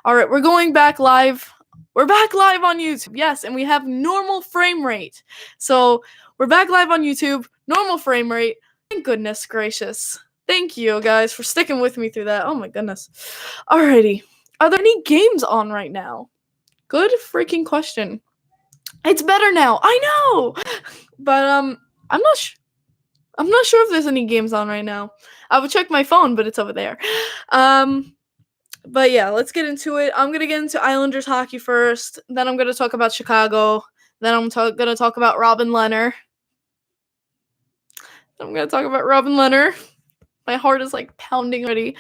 All right, we're going back live. We're back live on YouTube. Yes, and we have normal frame rate. So we're back live on YouTube, normal frame rate. Thank goodness gracious. Thank you guys for sticking with me through that. Oh my goodness. Alrighty. Are there any games on right now? Good freaking question. It's better now. I know. But I'm not sure if there's any games on right now. I would check my phone, but it's over there. But yeah, let's get into it. I'm gonna get into Islanders hockey first. Then I'm gonna talk about Chicago. Then I'm gonna talk about Robin Lehner. My heart is like pounding already.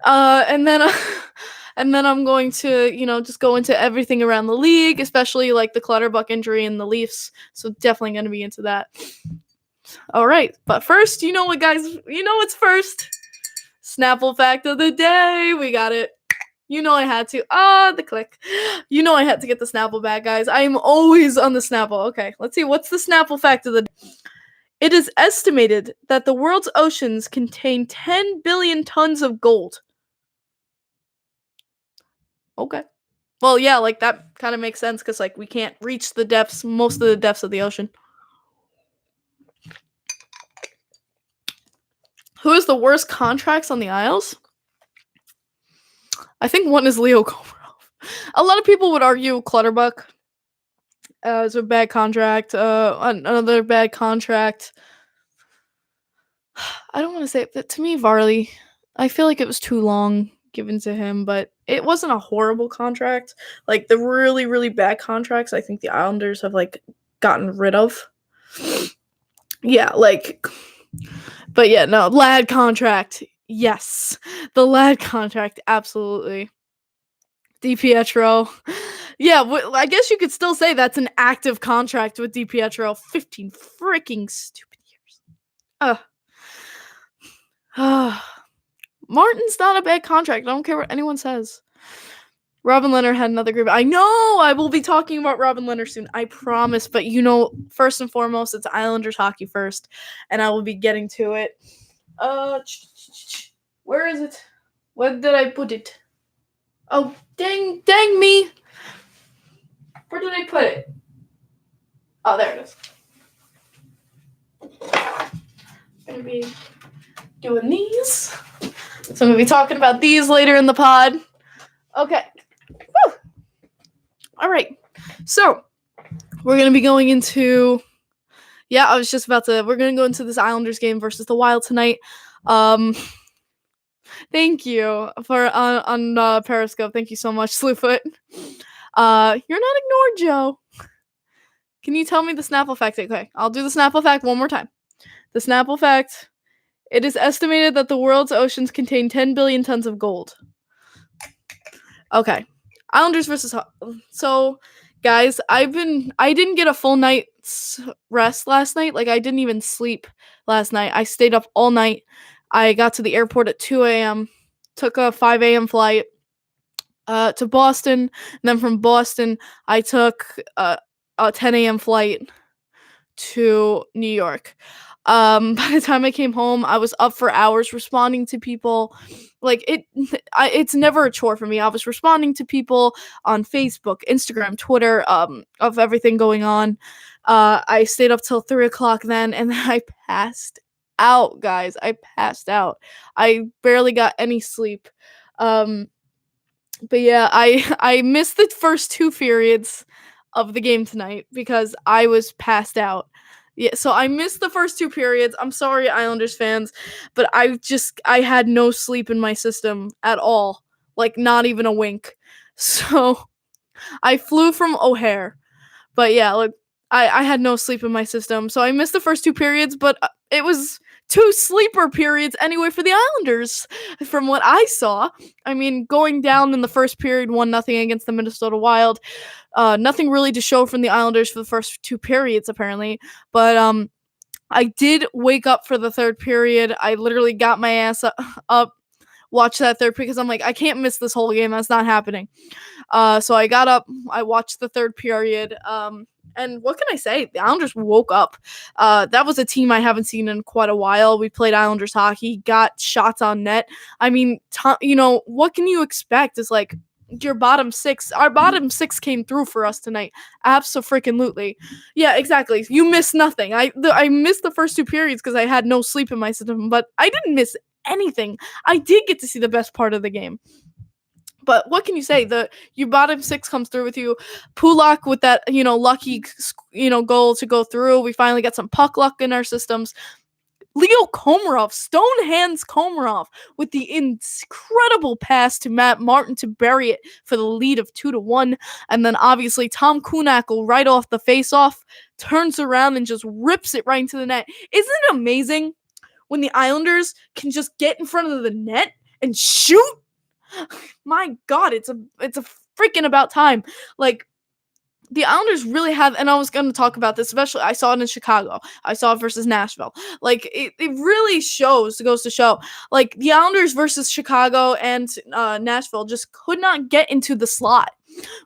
And then I'm going to, just go into everything around the league, especially like the Clutterbuck injury and the Leafs. So definitely gonna be into that. All right, but first, you know what, guys? You know what's first? Snapple fact of the day. We got it. I had to. The click. I had to get the Snapple back, guys. I am always on the Snapple. Okay, let's see. What's the Snapple fact of the day? It is estimated that the world's oceans contain 10 billion tons of gold. Okay. Well, yeah, like that kind of makes sense because like we can't reach most of the depths of the ocean. Who has the worst contracts on the Isles? I think one is Leo Komarov. A lot of people would argue Clutterbuck is a bad contract. Another bad contract. I don't want to say it, but to me, Varley, I feel like it was too long given to him, but it wasn't a horrible contract. Like the really, really bad contracts, I think the Islanders have like gotten rid of. Yeah, but yeah, no, Lad contract. Yes, the Lad contract, absolutely. DiPietro. Yeah, I guess you could still say that's an active contract with DiPietro. 15 freaking stupid years. Martin's not a bad contract. I don't care what anyone says. Robin Lehner had another group. I know! I will be talking about Robin Lehner soon. I promise. But first and foremost, it's Islanders hockey first. And I will be getting to it. Where is it? Where did I put it? Oh, dang me! Where did I put it? Oh, there it is. I'm gonna be doing these. So I'm gonna be talking about these later in the pod. Okay. Woo! All right. So we're gonna be going into. Yeah, I was just about to. We're gonna go into this Islanders game versus the Wild tonight. Thank you for on Periscope. Thank you so much, Slewfoot. You're not ignored, Joe. Can you tell me the Snapple fact? Okay, I'll do the Snapple fact one more time. The Snapple fact: it is estimated that the world's oceans contain 10 billion tons of gold. Okay, Islanders versus. So, guys, I didn't get a full night's rest last night. Like I didn't even sleep last night. I stayed up all night. I got to the airport at 2 a.m., took a 5 a.m. flight to Boston, and then from Boston, I took a 10 a.m. flight to New York. By the time I came home, I was up for hours responding to people. Like, it's never a chore for me. I was responding to people on Facebook, Instagram, Twitter, of everything going on. I stayed up till 3 o'clock then, and then I passed out, guys. I passed out. I barely got any sleep. But yeah, I missed the first 2 periods of the game tonight because I was passed out. Yeah, so I missed the first 2 periods. I'm sorry, Islanders fans, but I had no sleep in my system at all. Like, not even a wink. So I flew from O'Hare. But yeah, like I had no sleep in my system. So I missed the first 2 periods, but it was 2 sleeper periods anyway for the Islanders, from what I saw. I mean, going down in the first period, 1-0 against the Minnesota Wild. Nothing really to show from the Islanders for the first 2 periods, apparently. But I did wake up for the 3rd period. I literally got my ass up, watched that 3rd because I'm like, I can't miss this whole game. That's not happening. So I got up. I watched the 3rd period. And what can I say? The Islanders woke up. That was a team I haven't seen in quite a while. We played Islanders hockey, got shots on net. I mean, what can you expect? Is like your bottom six. Our bottom six came through for us tonight. Abso-freaking-lutely. Yeah, exactly. You missed nothing. I missed the first 2 periods because I had no sleep in my system, but I didn't miss anything. I did get to see the best part of the game. But what can you say? Your bottom six comes through with you. Pulak with that, lucky, goal to go through. We finally got some puck luck in our systems. Leo Komarov, stone hands Komarov with the incredible pass to Matt Martin to bury it for the lead of 2-1. And then obviously Tom Kuhnackel right off the face-off turns around and just rips it right into the net. Isn't it amazing when the Islanders can just get in front of the net and shoot? My God, it's a freaking about time. Like, the Islanders really have, and I was going to talk about this, especially I saw it in Chicago. I saw it versus Nashville. Like, it really goes to show. Like, the Islanders versus Chicago and Nashville just could not get into the slot.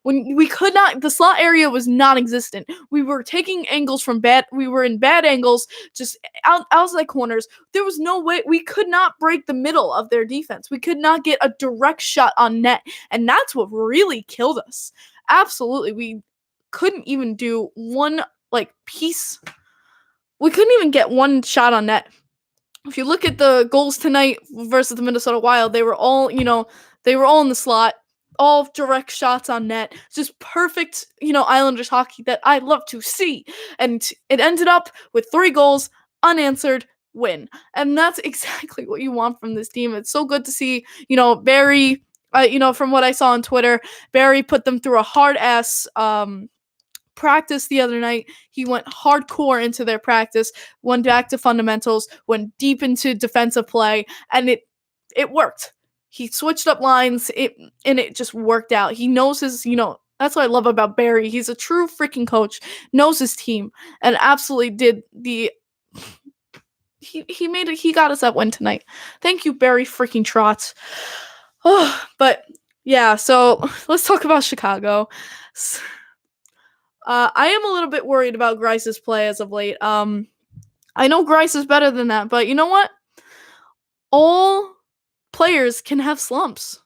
The slot area was non-existent. We were taking angles we were in bad angles, just outside corners. There was no way, we could not break the middle of their defense. We could not get a direct shot on net, and that's what really killed us. Absolutely, we couldn't even do one, piece. We couldn't even get one shot on net. If you look at the goals tonight versus the Minnesota Wild, they were all in the slot. All direct shots on net. Just perfect, Islanders hockey that I love to see. And it ended up with 3 goals, unanswered, win. And that's exactly what you want from this team. It's so good to see, Barry, from what I saw on Twitter, Barry put them through a hard-ass practice the other night. He went hardcore into their practice, went back to fundamentals, went deep into defensive play, and it worked. He switched up lines, and it just worked out. He knows his, that's what I love about Barry. He's a true freaking coach, knows his team, and absolutely did he got us that win tonight. Thank you, Barry freaking Trotz. Oh, but yeah, so let's talk about Chicago. I am a little bit worried about Grice's play as of late. I know Grice is better than that, but you know what? All players can have slumps.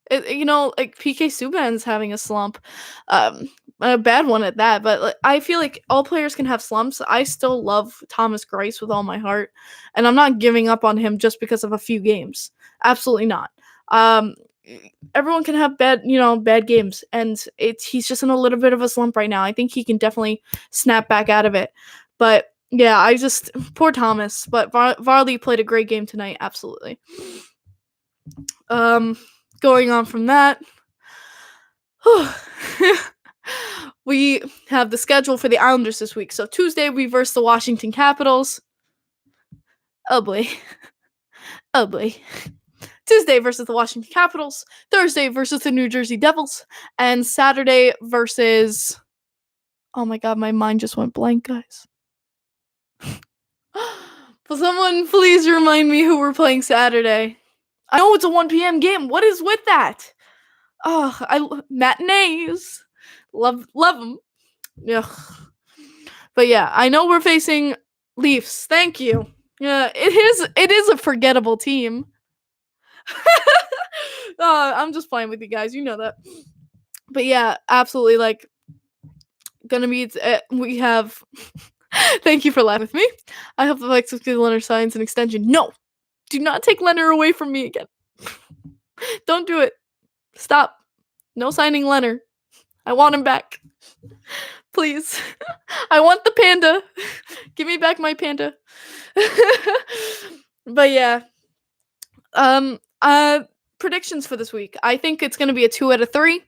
Like PK Subban's having a slump, a bad one at that. But I feel like all players can have slumps. I still love Thomas Greiss with all my heart, and I'm not giving up on him just because of a few games. Absolutely not. Everyone can have bad games, and he's just in a little bit of a slump right now. I think he can definitely snap back out of it. But yeah, poor Thomas. But Varley played a great game tonight. Absolutely. Going on from that, we have the schedule for the Islanders this week. So Tuesday we verse the Washington Capitals. Oh boy. Tuesday versus the Washington Capitals. Thursday versus the New Jersey Devils. And Saturday versus... Oh my God, my mind just went blank, guys. Someone please remind me who we're playing Saturday. I know it's a 1 p.m. game. What is with that? Oh, matinees. Love them. Ugh. But yeah, I know we're facing Leafs. Thank you. Yeah, it is a forgettable team. I'm just playing with you guys. You know that. But yeah, absolutely, gonna be, we have, thank you for laughing with me. I hope the Vikes will give Lehner signs an extension. No, do not take Lehner away from me again. Don't do it. Stop. No signing Lehner. I want him back. Please. I want the panda. Give me back my panda. But yeah. Predictions for this week. I think it's gonna be a 2 out of 3.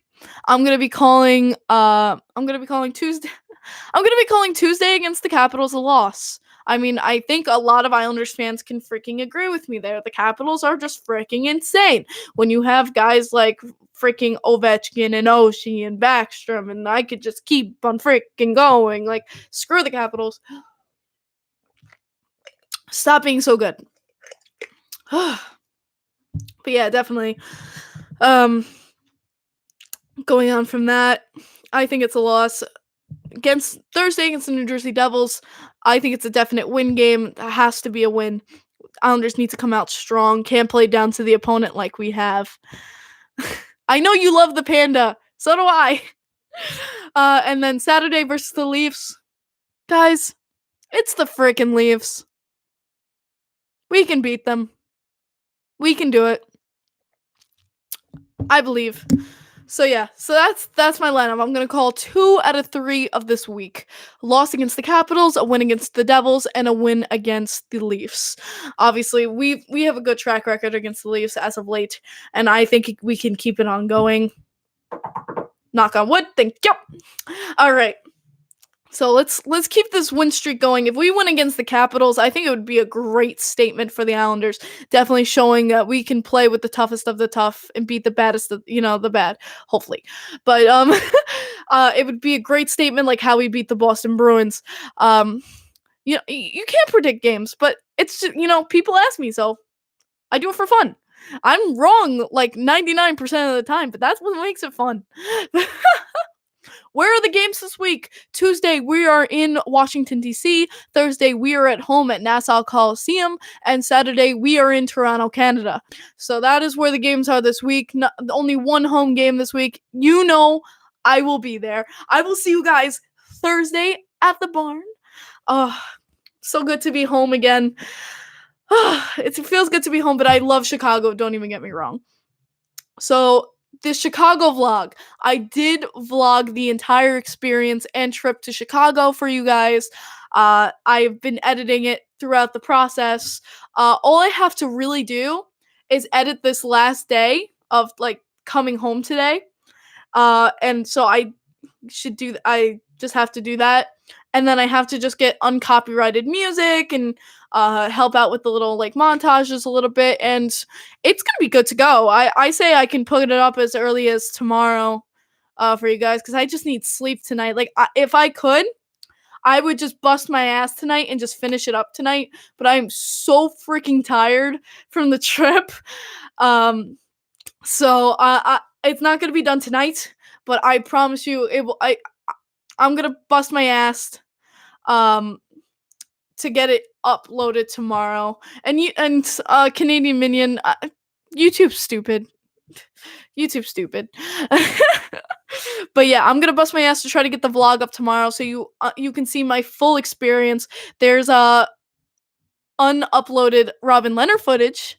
I'm gonna be calling Tuesday. I'm gonna be calling Tuesday against the Capitals a loss. I mean, I think a lot of Islanders fans can freaking agree with me there. The Capitals are just freaking insane. When you have guys like freaking Ovechkin and Oshie and Backstrom, and I could just keep on freaking going. Screw the Capitals. Stop being so good. But yeah, definitely. Going on from that, I think it's a loss. Thursday against the New Jersey Devils, I think it's a definite win game. It has to be a win. Islanders need to come out strong. Can't play down to the opponent like we have. I know you love the panda. So do I. And then Saturday versus the Leafs. Guys, it's the frickin' Leafs. We can beat them. We can do it. I believe. So yeah, so that's my lineup. I'm gonna call 2 out of 3 of this week: a loss against the Capitals, a win against the Devils, and a win against the Leafs. Obviously, we have a good track record against the Leafs as of late, and I think we can keep it on going. Knock on wood. Thank you. All right. So let's keep this win streak going. If we win against the Capitals, I think it would be a great statement for the Islanders. Definitely showing that we can play with the toughest of the tough and beat the baddest of, the bad, hopefully. But it would be a great statement like how we beat the Boston Bruins. You can't predict games, but it's just, people ask me, so I do it for fun. I'm wrong like 99% of the time, but that's what makes it fun. Where are the games this week? Tuesday, we are in Washington, D.C. Thursday, we are at home at Nassau Coliseum. And Saturday, we are in Toronto, Canada. So that is where the games are this week. Only one home game this week. I will be there. I will see you guys Thursday at the barn. So good to be home again. It feels good to be home, but I love Chicago. Don't even get me wrong. So the Chicago vlog. I did vlog the entire experience and trip to Chicago for you guys. I've been editing it throughout the process. All I have to really do is edit this last day of like coming home today. And so I just have to do that. And then I have to just get uncopyrighted music and help out with the little like montages a little bit, and it's gonna be good to go. I say I can put it up as early as tomorrow for you guys because I just need sleep tonight. Like if I could, I would just bust my ass tonight and just finish it up tonight. But I'm so freaking tired from the trip. So it's not gonna be done tonight, but I promise you it will. I'm gonna bust my ass to get it uploaded tomorrow. And Canadian Minion, YouTube's stupid. YouTube's stupid. But yeah, I'm gonna bust my ass to try to get the vlog up tomorrow so you can see my full experience. There's unuploaded Robin Lehner footage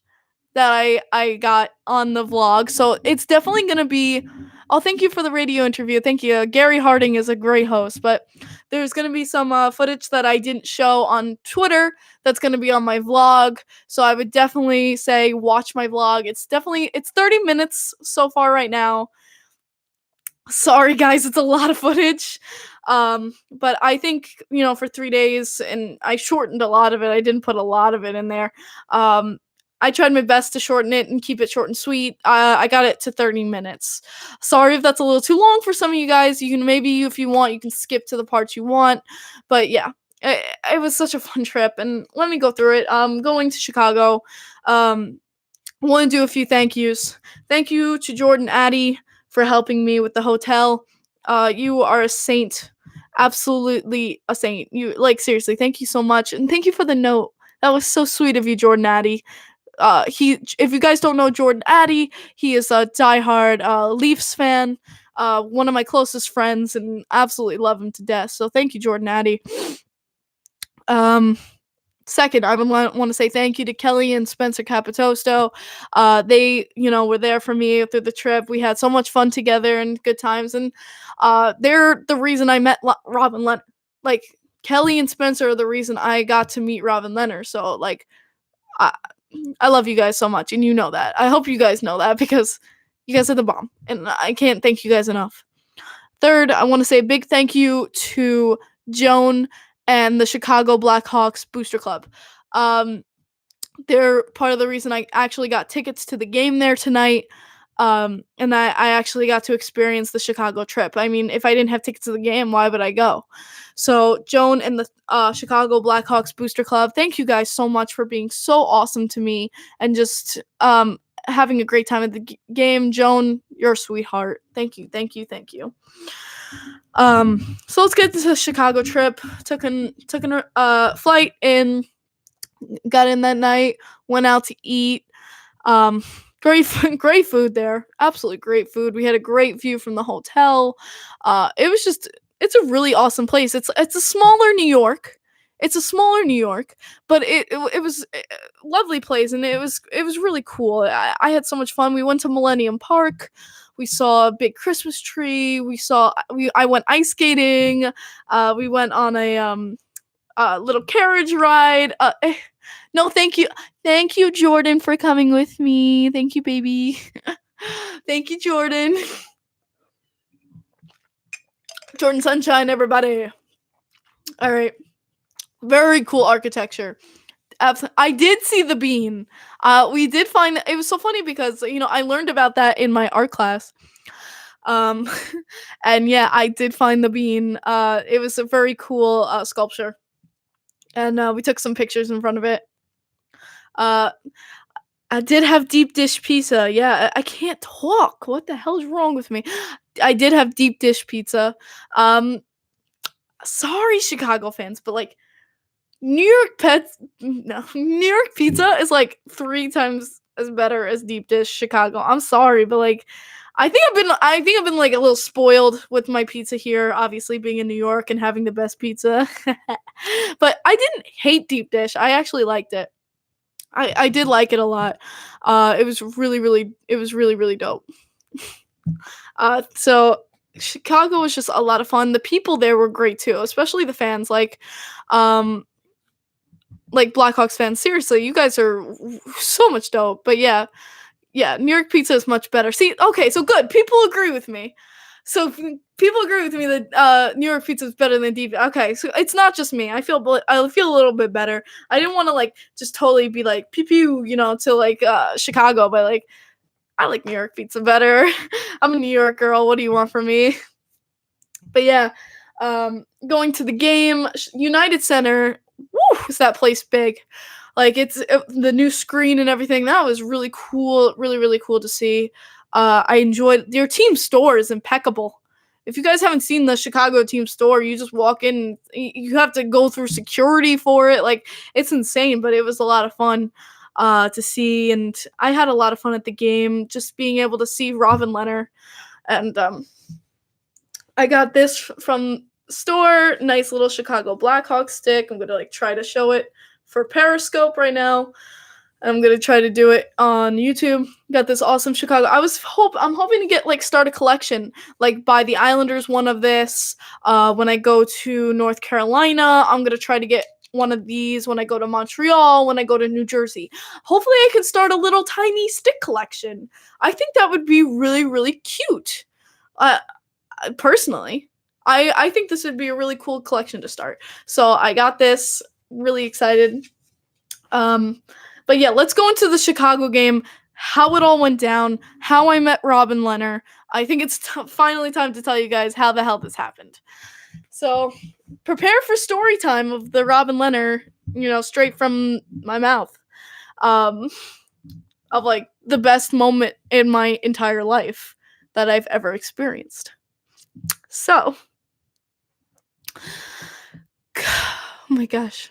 that I got on the vlog, so it's definitely gonna be. Oh, thank you for the radio interview. Thank you. Gary Harding is a great host, but there's going to be some footage that I didn't show on Twitter that's going to be on my vlog. So I would definitely say watch my vlog. It's 30 minutes so far right now. Sorry guys, it's a lot of footage. But I think, for 3 days, and I shortened a lot of it. I didn't put a lot of it in there. I tried my best to shorten it and keep it short and sweet. I got it to 30 minutes. Sorry if that's a little too long for some of you guys. You can maybe, if you want, you can skip to the parts you want. But yeah, it was such a fun trip. And let me go through it. Going to Chicago. Want to do a few thank yous. Thank you to Jordan Addy for helping me with the hotel. You are a saint. Absolutely a saint. Seriously, thank you so much. And thank you for the note. That was so sweet of you, Jordan Addy. If you guys don't know Jordan Addy, he is a diehard Leafs fan, one of my closest friends, and absolutely love him to death. So thank you, Jordan Addy. Second, I want to say thank you to Kelly and Spencer Capitosto. They, were there for me through the trip. We had so much fun together and good times, and they're the reason I met Robin Lehner. Like, Kelly and Spencer are the reason I got to meet Robin Lehner. So, like, I love you guys so much, and you know that. I hope you guys know that because you guys are the bomb, and I can't thank you guys enough. Third, I want to say a big thank you to Joan and the Chicago Blackhawks Booster Club. They're part of the reason I actually got tickets to the game there tonight. And I actually got to experience the Chicago trip. I mean, if I didn't have tickets to the game, why would I go? So Joan and the Chicago Blackhawks Booster Club, thank you guys so much for being so awesome to me and just having a great time at the game. Joan, you're a sweetheart. Thank you, thank you, thank you. So let's get to the Chicago trip. Took a flight in, got in that night, went out to eat. Great food there. Absolutely great food. We had a great view from the hotel. It was just it's a really awesome place. It's a smaller New York. It's a smaller New York, but it was a lovely place, and it was really cool. I had so much fun. We went to Millennium Park. We saw a big Christmas tree. I went ice skating. We went on a little carriage ride. No, thank you. Thank you, Jordan, for coming with me. Thank you, baby. Thank you, Jordan. Jordan Sunshine, everybody. All right. Very cool architecture. I did see the bean. We did find it was so funny because I learned about that in my art class. Um, and yeah, I did find the bean. It was a very cool sculpture, and we took some pictures in front of it. Uh, I did have deep dish pizza. Yeah, I can't talk. What the hell is wrong with me? I did have deep dish pizza. Um, Sorry, Chicago fans, but like New York pets, no, New York pizza is like 3 times as better as deep dish Chicago. I'm sorry, but like, I think I've been like a little spoiled with my pizza here. Obviously, being in New York and having the best pizza, but I didn't hate deep dish. I actually liked it. I did like it a lot. It was really dope. So Chicago was just a lot of fun. The people there were great too, especially the fans. Um, like Blackhawks fans. Seriously, you guys are so much dope. But yeah, yeah, New York pizza is much better. See, okay, so good. People agree with me. So people agree with me that New York pizza is better than deep. Okay, so it's not just me. I feel a little bit better. I didn't want to like just totally be like pew pew, to like Chicago, but like I like New York pizza better. I'm a New York girl. What do you want from me? But yeah, going to the game, United Center. Woo, is that place big? Like it's the new screen and everything. That was really cool. Really cool to see. I enjoyed their team store is impeccable. If you guys haven't seen the Chicago team store, you just walk in. You have to go through security for it. Like it's insane, but it was a lot of fun to see, and I had a lot of fun at the game. Just being able to see Robin Lehner, and I got this from store. Nice little Chicago Blackhawks stick. I'm gonna like try to show it for Periscope right now. I'm gonna try to do it on YouTube. Got this awesome Chicago. I'm hoping to get like start a collection, like buy the Islanders one of this. When I go to North Carolina, I'm gonna try to get one of these when I go to Montreal, when I go to New Jersey. Hopefully I can start a little tiny stick collection. I think that would be really cute. Uh, Personally, I think this would be a really cool collection to start. So I got this. Really excited. But yeah, let's go into the Chicago game. How it all went down. How I met Robin Lehner. I think it's finally time to tell you guys how the hell this happened. So prepare for story time of the Robin Lehner. Straight from my mouth. Um, of like the best moment in my entire life that I've ever experienced. So, oh my gosh.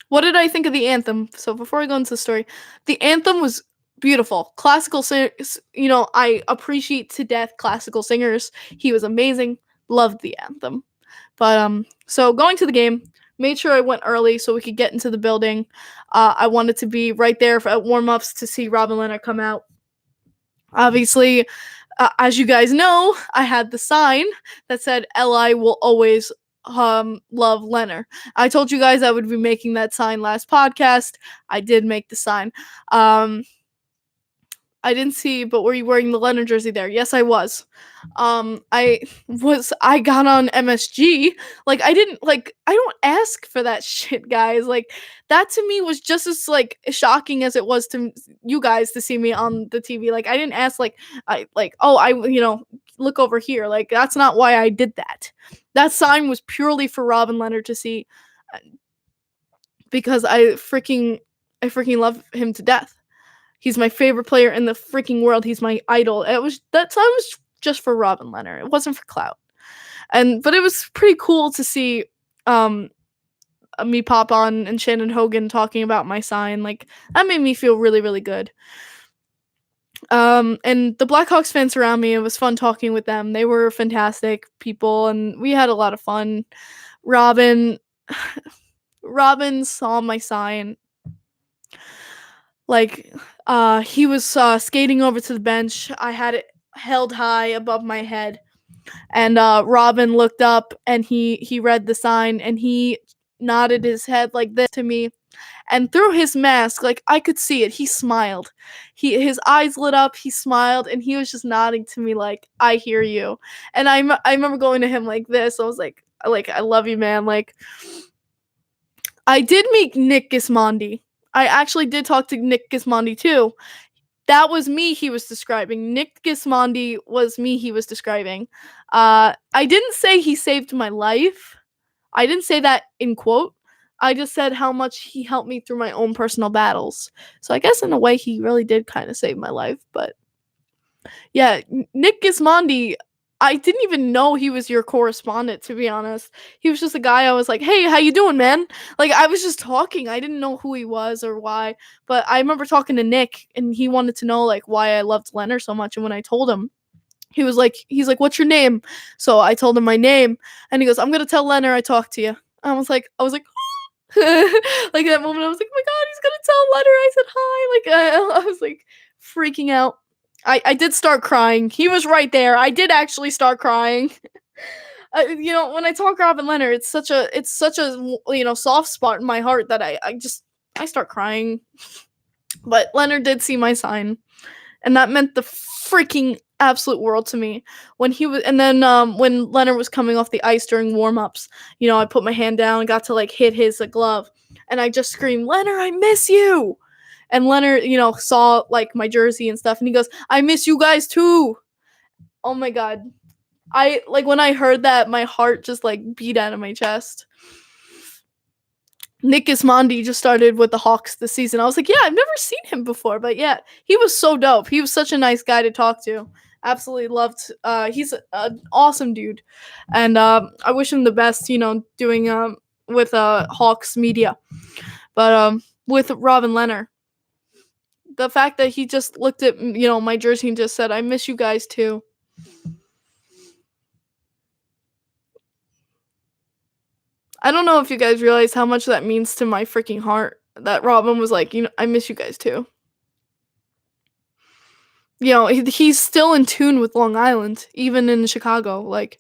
What did I think of the anthem? So before I go into the story, the anthem was beautiful. Classical singers, I appreciate to death classical singers. He was amazing. Loved the anthem. But so going to the game, made sure I went early so we could get into the building. I wanted to be right there for warm-ups to see Robin Lehner come out. Obviously, as you guys know, I had the sign that said "Li will always love Lehner." I told you guys I would be making that sign last podcast. I did make the sign. I didn't see, but were you wearing the Lehner jersey there? Yes, I was. I got on MSG. Like I don't ask for that shit, guys. Like that to me was just as like shocking as it was to you guys to see me on the TV. Like I didn't ask look over here. Like that's not why I did that. That sign was purely for Robin Lehner to see because I freaking love him to death. He's my favorite player in the freaking world. He's my idol. That sign was just for Robin Lehner. It wasn't for clout. But it was pretty cool to see me pop on and Shannon Hogan talking about my sign. Like that made me feel really good. And the Blackhawks fans around me, it was fun talking with them. They were fantastic people, and we had a lot of fun. Robin Robin saw my sign. Like, he was, skating over to the bench. I had it held high above my head, and, Robin looked up, and he read the sign, and he nodded his head like this to me, and through his mask, like, I could see it, he smiled. His eyes lit up, he smiled, and he was just nodding to me like, "I hear you." And I remember going to him like this. I was like, "I love you, man." Like, I did meet Nick Gismondi. I actually did talk to Nick Gismondi too. That was me he was describing. Nick Gismondi was me he was describing. I didn't say he saved my life. I didn't say that in quote. I just said how much he helped me through my own personal battles. So I guess in a way he really did kind of save my life. But yeah, Nick Gismondi, I didn't even know he was your correspondent, to be honest. He was just a guy I was like, "Hey, how you doing, man?" Like, I was just talking. I didn't know who he was or why, but I remember talking to Nick, and he wanted to know, like, why I loved Lehner so much, and when I told him, he's like, "What's your name?" So I told him my name, and he goes, "I'm gonna tell Lehner I talked to you." I was like, like that moment, I was like, "Oh my god, he's gonna tell Lehner I said hi." Like, I was like freaking out. I did start crying. He was right there. I did actually start crying. When I talk Robin Leonard, it's such a soft spot in my heart that I start crying. But Leonard did see my sign, and that meant the freaking absolute world to me. When Leonard was coming off the ice during warm-ups, I put my hand down and got to like hit his glove, and I just screamed, "Leonard, I miss you!" And Leonard, saw like my jersey and stuff, and he goes, "I miss you guys too." Oh my god. I like when I heard that, my heart just like beat out of my chest. Nick Gismondi just started with the Hawks this season. I was like, yeah, I've never seen him before, but yeah, he was so dope. He was such a nice guy to talk to. Absolutely loved. He's an awesome dude, and I wish him the best. Doing with Hawks media, but with Robin Lehner, the fact that he just looked at my jersey and just said, "I miss you guys too." I don't know if you guys realize how much that means to my freaking heart. That Robin was like, "I miss you guys too." He's still in tune with Long Island, even in Chicago. Like,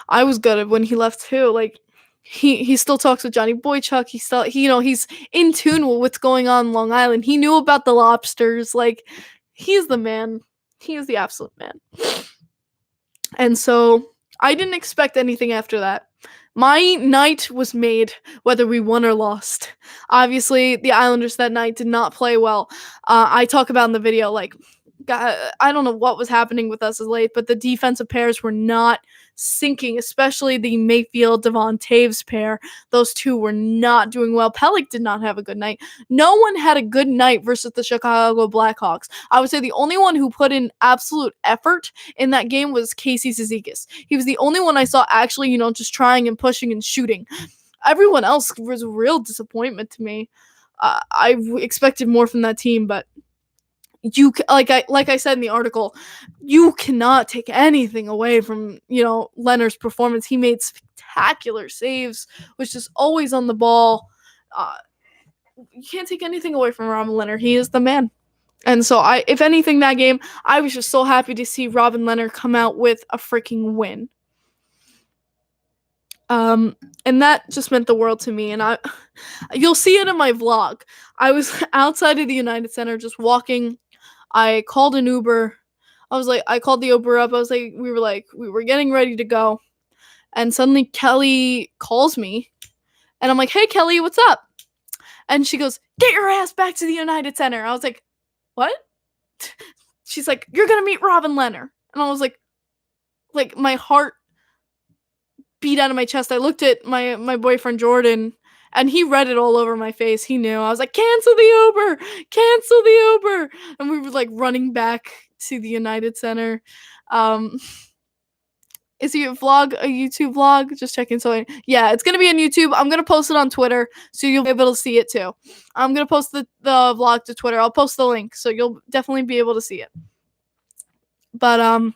I was gutted when he left too. Like, he still talks with Johnny Boychuk. He's in tune with what's going on in Long Island. He knew about the lobsters. Like, he's the man. He is the absolute man. And so I didn't expect anything after that. My night was made whether we won or lost. Obviously, the Islanders that night did not play well. I talk about in the video, like, I don't know what was happening with us as late, but the defensive pairs were not sinking, especially the Mayfield Devon Taves pair. Those two were not doing well. Pellick did not have a good night. No one had a good night versus the Chicago Blackhawks. I would say the only one who put in absolute effort in that game was Casey Zizekas. He was the only one I saw actually, just trying and pushing and shooting. Everyone else was a real disappointment to me. I expected more from that team, but like I said in the article, you cannot take anything away from Leonard's performance. He made spectacular saves, was just always on the ball. You can't take anything away from Robin Leonard. He is the man. And so if anything, that game, I was just so happy to see Robin Leonard come out with a freaking win. And that just meant the world to me. And you'll see it in my vlog. I was outside of the United Center just walking. I called an Uber. I called the Uber up. We were getting ready to go. And suddenly Kelly calls me. And I'm like, "Hey, Kelly, what's up?" And she goes, "Get your ass back to the United Center." I was like, "What?" She's like, "You're going to meet Robin Lehner." And I was like, my heart beat out of my chest. I looked at my boyfriend, Jordan, and he read it all over my face. He knew. I was like, "Cancel the Uber! Cancel the Uber!" And we were like running back to the United Center. Is he a YouTube vlog? Just checking. So yeah, it's gonna be on YouTube. I'm gonna post it on Twitter, so you'll be able to see it too. I'm gonna post the vlog to Twitter. I'll post the link, so you'll definitely be able to see it. But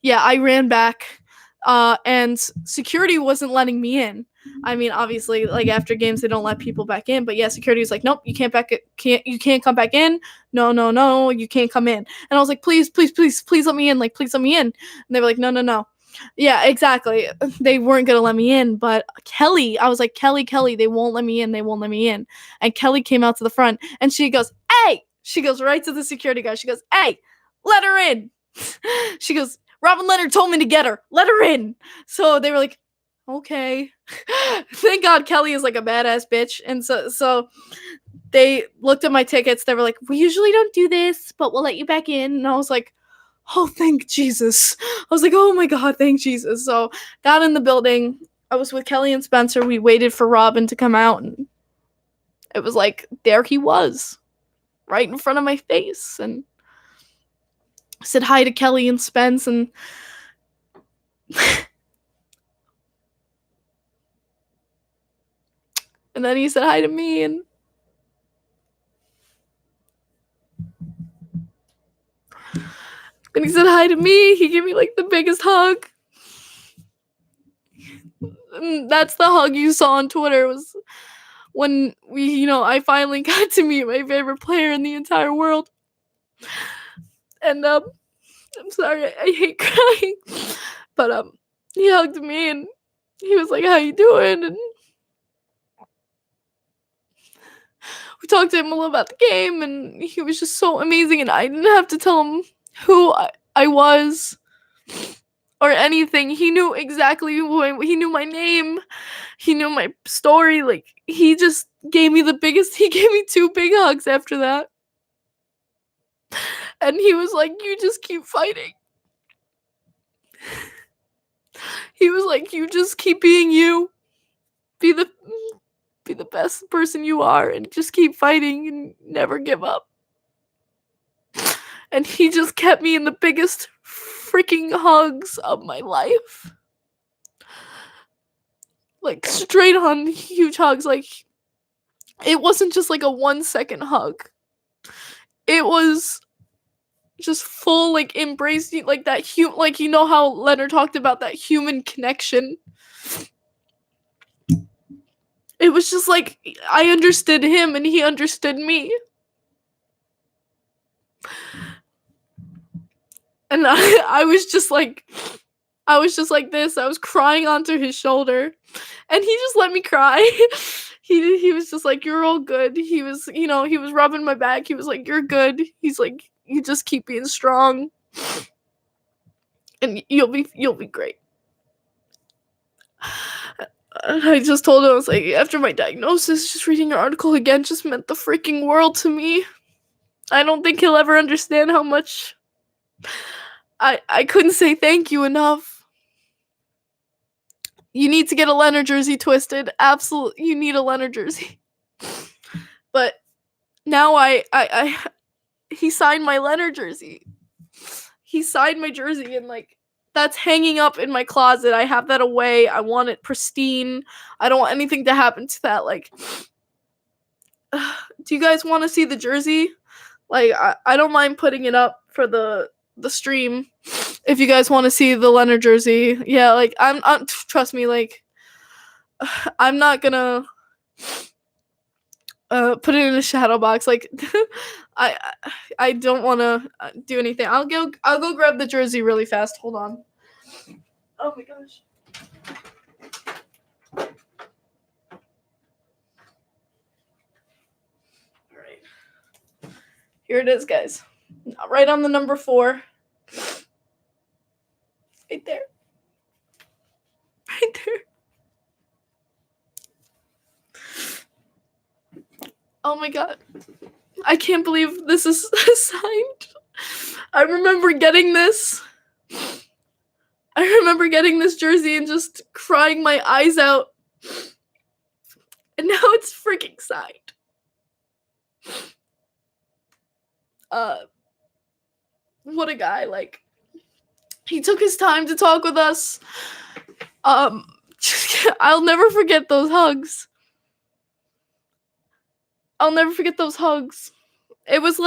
yeah, I ran back, and security wasn't letting me in. I mean, obviously, like after games, they don't let people back in. But yeah, security was like, nope, you can't come back in. No, no, no, you can't come in. And I was like, please, please, please, please let me in. Like, please let me in. And they were like, no, no, no. Yeah, exactly. They weren't gonna let me in. But Kelly, I was like, Kelly, Kelly, they won't let me in. They won't let me in. And Kelly came out to the front, and she goes, hey, she goes right to the security guy. She goes, hey, let her in. She goes, Robin Leonard told me to get her. Let her in. So they were like, okay. Thank God Kelly is like a badass bitch. And so they looked at my tickets. They were like, we usually don't do this, but we'll let you back in. And I was like, oh, thank Jesus. I was like, oh my God, thank Jesus. So got in the building. I was with Kelly and Spencer. We waited for Robin to come out. And it was like, there he was, right in front of my face. And said hi to Kelly and Spence, and and then he said hi to me, and he said hi to me. He gave me like the biggest hug. And that's the hug you saw on Twitter, was when I finally got to meet my favorite player in the entire world. And I'm sorry, I hate crying, but he hugged me and he was like, "How you doing?" And we talked to him a little about the game, and he was just so amazing. And I didn't have to tell him who I was or anything. He knew exactly he knew my name. He knew my story. Like, he just gave me he gave me 2 big hugs after that. And he was like, you just keep fighting. He was like, you just keep being you. Be the best person you are, and just keep fighting and never give up. And he just kept me in the biggest freaking hugs of my life. Like, straight on huge hugs. Like, it wasn't just like a 1-second hug. It was just full, like, embracing, like that like, you know how Lehner talked about that human connection. It was just like I understood him and he understood me. And I was just like this. I was crying onto his shoulder, and he just let me cry. He was just like, you're all good. He was, he was rubbing my back. He was like, you're good. He's like, you just keep being strong, and you'll be great. And I just told him, I was like, after my diagnosis, just reading your article again just meant the freaking world to me. I don't think he'll ever understand how much I couldn't say thank you enough. You need to get a Lehner jersey, Twisted. Absolutely, you need a Lehner jersey. But now he signed my Lehner jersey. He signed my jersey, and like, that's hanging up in my closet. I have that away. I want it pristine. I don't want anything to happen to that. Like, do you guys want to see the jersey? Like, I don't mind putting it up for the stream if you guys want to see the Lehner jersey. Yeah, like, I'm trust me, like, I'm not gonna put it in a shadow box. Like, I don't want to do anything. I'll go grab the jersey really fast. Hold on. Oh my gosh. All right. Here it is, guys. Right on the number 4. Right there. Right there. Oh my God. I can't believe this is signed. I remember getting this jersey and just crying my eyes out. And now it's freaking signed. What a guy. Like, He took his time to talk with us. I'll never forget those hugs. I'll never forget those hugs. It was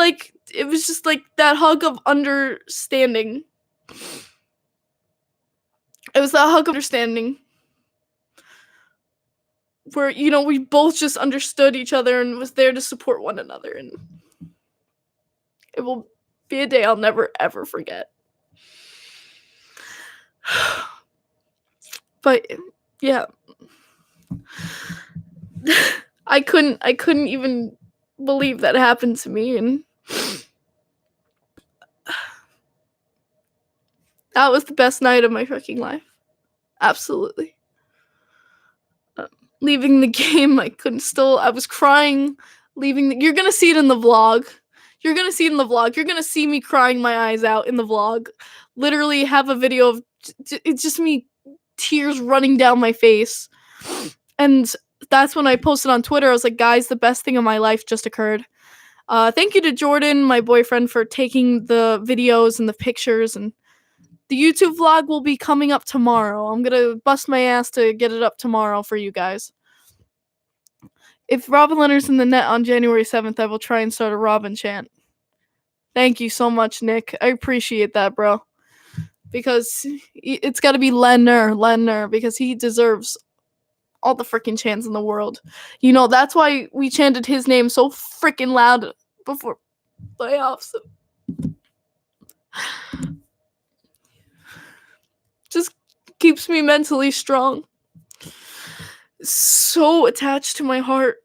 just like that hug of understanding. It was that hug of understanding where, we both just understood each other and was there to support one another, and it will be a day I'll never ever forget. But yeah. I couldn't even believe that happened to me, and that was the best night of my fucking life. Absolutely. Leaving the game, I was crying. You're gonna see it in the vlog. You're gonna see me crying my eyes out in the vlog. Literally have a video of it's just me, tears running down my face. And that's when I posted on Twitter. I was like, guys, the best thing of my life just occurred. Thank you to Jordan, my boyfriend, for taking the videos and the pictures, and the YouTube vlog will be coming up tomorrow. I'm gonna bust my ass to get it up tomorrow for you guys. If Robin Lehner's in the net on January 7th, I will try and start a Robin chant. Thank you so much, Nick. I appreciate that, bro. Because it's gotta be Lehner, because he deserves all the freaking chants in the world. That's why we chanted his name so freaking loud before playoffs. Just keeps me mentally strong. So attached to my heart.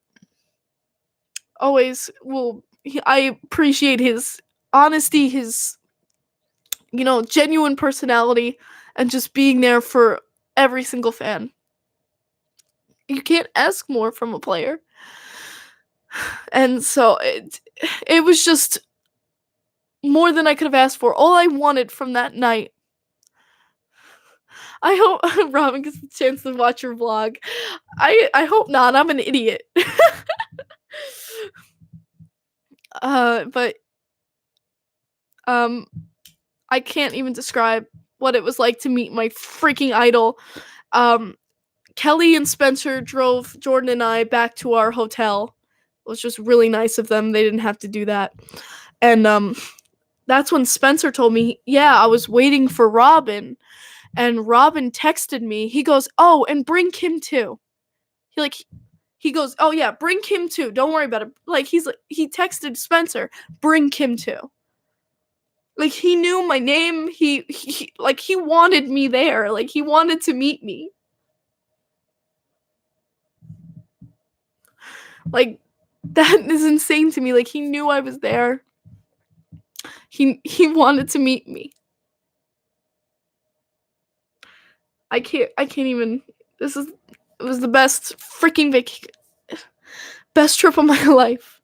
Always will. I appreciate his honesty, his genuine personality, and just being there for every single fan. You can't ask more from a player. And so it was just more than I could have asked for. All I wanted from that night. I hope Robin gets the chance to watch your vlog. I hope not. I'm an idiot. But I can't even describe what it was like to meet my freaking idol. Kelly and Spencer drove Jordan and I back to our hotel. It was just really nice of them. They didn't have to do that. And that's when Spencer told me, yeah, I was waiting for Robin. And Robin texted me. He goes, oh, and bring Kim too. He goes, oh yeah, bring Kim too. Don't worry about it. He texted Spencer, bring Kim too. He knew my name. He wanted me there. He wanted to meet me. That is insane to me. He knew I was there. He wanted to meet me. I can't even. It was the best freaking best trip of my life.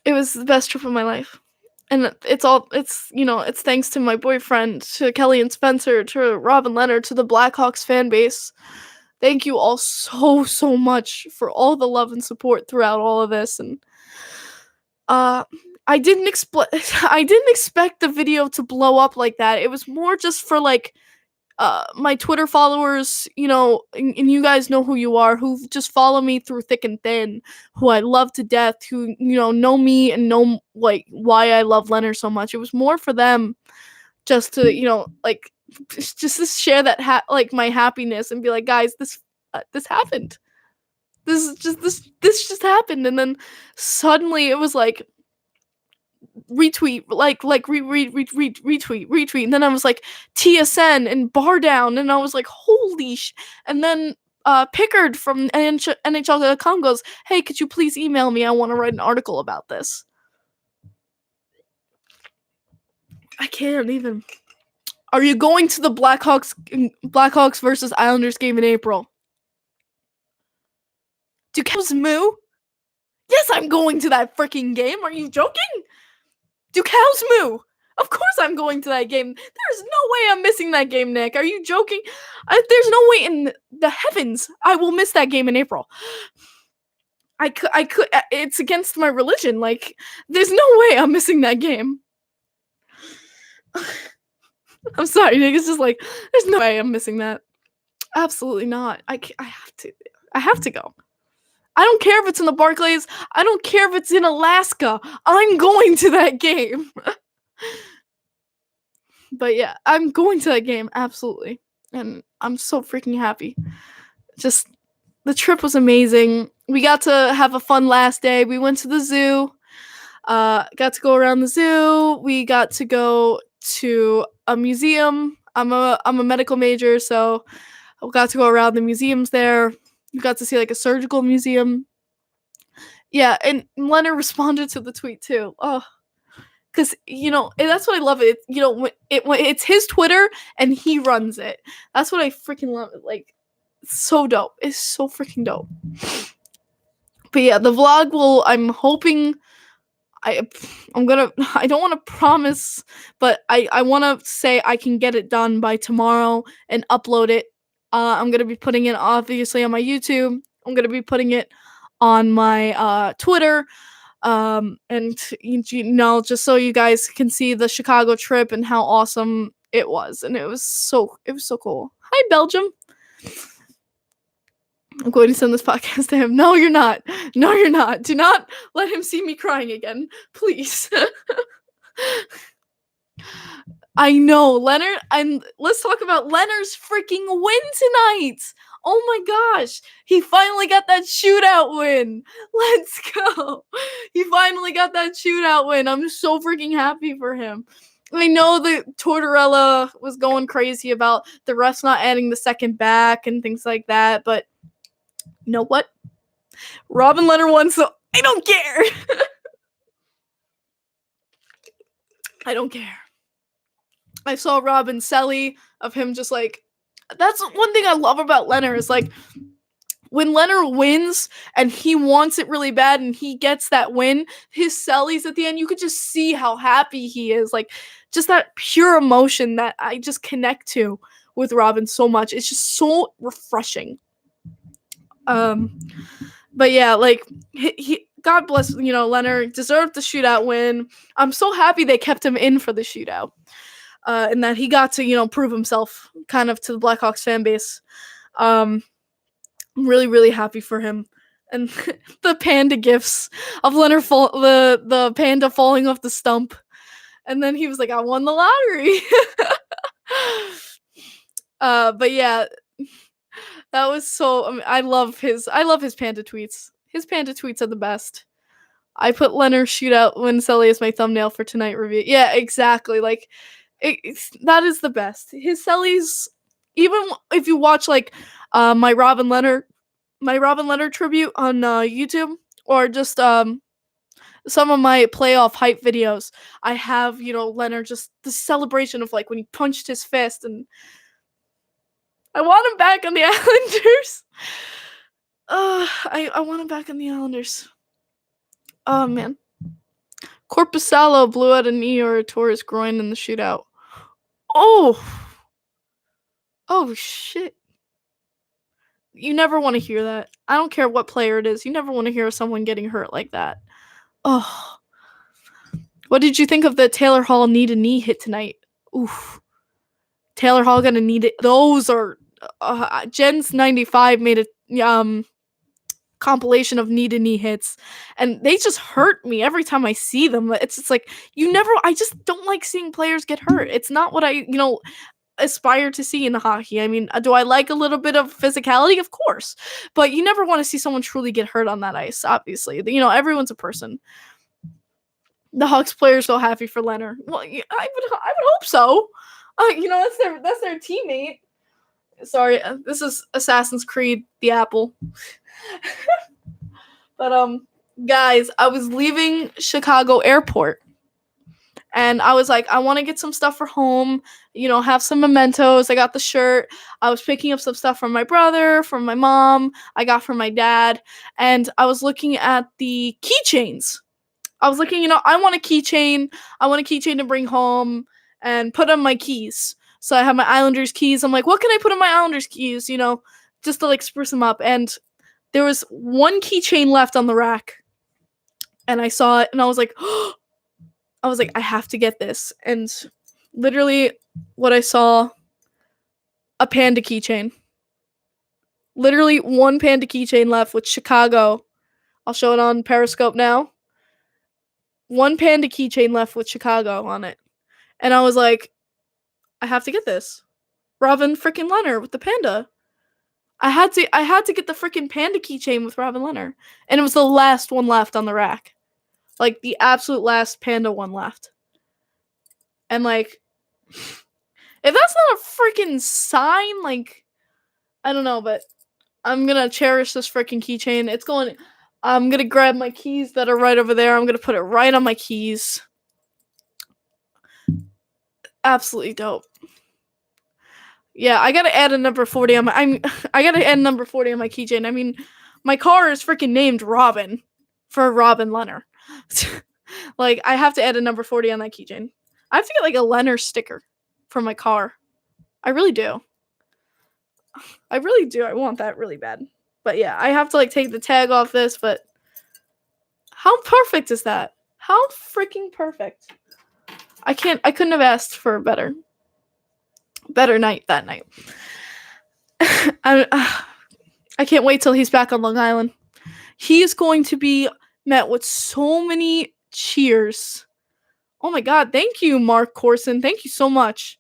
It was the best trip of my life. And it's thanks to my boyfriend, to Kelly and Spencer, to Robin Lehner, to the Blackhawks fan base. Thank you all so, so much for all the love and support throughout all of this. And I didn't expect the video to blow up like that. It was more just for my Twitter followers, and you guys know who you are, who just follow me through thick and thin, who I love to death, who, know me and know, why I love Lehner so much. It was more for them just to, just to share that, my happiness and be like, guys, this happened. This just happened. And then suddenly it was retweet, retweet, and then I was like TSN and bar down, and I was like, holy and then Pickard from NHL.com goes, hey, could you please email me? I want to write an article about this. I can't even. Are you going to the Blackhawks versus Islanders game in April? Do cows moo? Yes, I'm going to that freaking game. Are you joking? Do cows moo? Of course I'm going to that game. There's no way I'm missing that game, Nick. Are you joking? There's no way in the heavens I will miss that game in April. I could. It's against my religion. There's no way I'm missing that game. I'm sorry, niggas just like, there's no way I'm missing that. Absolutely not. I have to. I have to go. I don't care if it's in the Barclays. I don't care if it's in Alaska. I'm going to that game. But yeah, I'm going to that game, absolutely. And I'm so freaking happy. Just the trip was amazing. We got to have a fun last day. We went to the zoo. Got to go around the zoo. We got to go to a museum. I'm a medical major, so I got to go around the museums there. We got to see like a surgical museum. Yeah, and Leonard responded to the tweet too. Oh, because and that's what I love. It when it's his Twitter and he runs it. That's what I freaking love. It. Like, it's so dope. It's so freaking dope. But yeah, the vlog will. I'm hoping. I'm gonna. I don't want to promise, but I want to say I can get it done by tomorrow and upload it. I'm gonna be putting it obviously on my YouTube. I'm gonna be putting it on my Twitter. And just so you guys can see the Chicago trip and how awesome it was. And it was so cool. Hi, Belgium. I'm going to send this podcast to him. No, you're not. No, you're not. Do not let him see me crying again. Please. I know, Leonard, and let's talk about Leonard's freaking win tonight. Oh my gosh, he finally got that shootout win. Let's go. He finally got that shootout win. I'm so freaking happy for him. I know that Tortorella was going crazy about the refs not adding the second back and things like that, but you know what? Robin Leonard won, so I don't care. I don't care. I saw Robin Selly of him just like, that's one thing I love about Lehner is like when Lehner wins and he wants it really bad and he gets that win, his sellies at the end, you could just see how happy he is. Like just that pure emotion that I just connect to with Robin so much. It's just so refreshing. But yeah, like he God bless, Lehner deserved the shootout win. I'm so happy they kept him in for the shootout. And that he got to, prove himself kind of to the Blackhawks fan base. I'm really, really happy for him. And the panda gifs of Leonard the panda falling off the stump. And then he was like, I won the lottery. But yeah, that was so I love his panda tweets. His panda tweets are the best. I put Leonard shootout win Selly as my thumbnail for tonight review. Yeah, exactly. Like that is the best. His sellies, even if you watch like my Robin Leonard tribute on YouTube, or just some of my playoff hype videos, I have Leonard just the celebration of like when he punched his fist, and I want him back on the Islanders. I want him back on the Islanders. Oh man. Corpusalo blew out a knee or tore his groin in the shootout. Oh shit. You never want to hear that. I don't care what player it is. You never want to hear someone getting hurt like that. Oh. What did you think of the Taylor Hall knee-to-knee hit tonight? Oof. Taylor Hall gonna need it. Those are Jen's 95 made a compilation of knee-to-knee hits, and they just hurt me every time I see them. It's just like I just don't like seeing players get hurt. It's not what I aspire to see in hockey. I mean, do I like a little bit of physicality? Of course, but you never want to see someone truly get hurt on that ice. Obviously, everyone's a person. The Hawks players so happy for Lehner. Well, I would hope so. That's their teammate. Sorry, this is Assassin's Creed: The Apple. But guys, I was leaving Chicago Airport. And I was like, I want to get some stuff for home, have some mementos. I got the shirt. I was picking up some stuff from my brother, from my mom. I got from my dad. And I was looking at the keychains. I was looking, I want a keychain. I want a keychain to bring home and put on my keys. So I have my Islanders keys. I'm like, what can I put on my Islanders keys, just to like spruce them up. And there was one keychain left on the rack. And I saw it and I was like, I have to get this. And literally what I saw, a panda keychain. Literally one panda keychain left with Chicago. I'll show it on Periscope now. One panda keychain left with Chicago on it. And I was like, I have to get this. Robin freaking Lehner with the panda. I had to get the freaking panda keychain with Robin Lehner. And it was the last one left on the rack. Like the absolute last panda one left. And like if that's not a freaking sign, like I don't know, but I'm gonna cherish this freaking keychain. I'm gonna grab my keys that are right over there. I'm gonna put it right on my keys. Absolutely dope. Yeah, I gotta add a number 40 on my. I gotta add number 40 on my keychain. I mean, my car is freaking named Robin for Robin Lehner. Like, I have to add a number 40 on that keychain. I have to get like a Lehner sticker for my car. I really do. I really do. I want that really bad. But yeah, I have to like take the tag off this. But how perfect is that? How freaking perfect! I couldn't have asked for a better night that night. I can't wait till he's back on Long Island. He is going to be met with so many cheers. Oh my god, thank you, Mark Corson. Thank you so much.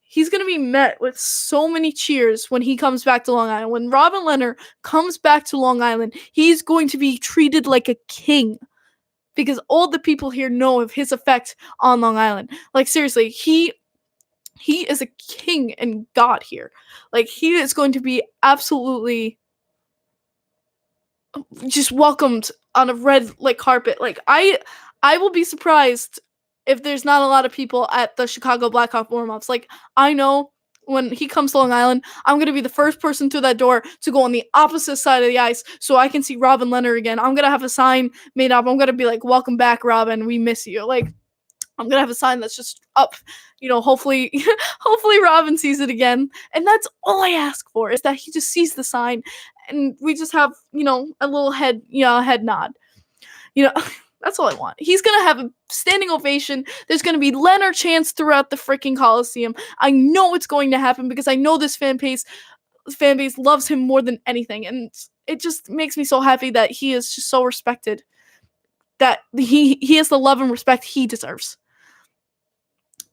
He's going to be met with so many cheers when he comes back to Long Island. When Robin Lehner comes back to Long Island, he's going to be treated like a king. Because all the people here know of his effect on Long Island. Like, seriously, he is a king and god here. Like, he is going to be absolutely just welcomed on a red like carpet. Like, I will be surprised if there's not a lot of people at the Chicago Blackhawk warm-ups. Like, I know when he comes to Long Island, I'm going to be the first person through that door to go on the opposite side of the ice so I can see Robin Lehner again. I'm going to have a sign made up. I'm going to be like, welcome back, Robin. We miss you. Like, I'm going to have a sign that's just up. You know, hopefully Robin sees it again. And that's all I ask for, is that he just sees the sign and we just have, you know, a little head nod. You know, that's all I want. He's going to have a standing ovation. There's going to be Lehner chants throughout the freaking Coliseum. I know it's going to happen because I know this fan base loves him more than anything. And it just makes me so happy that he is just so respected. That he has the love and respect he deserves.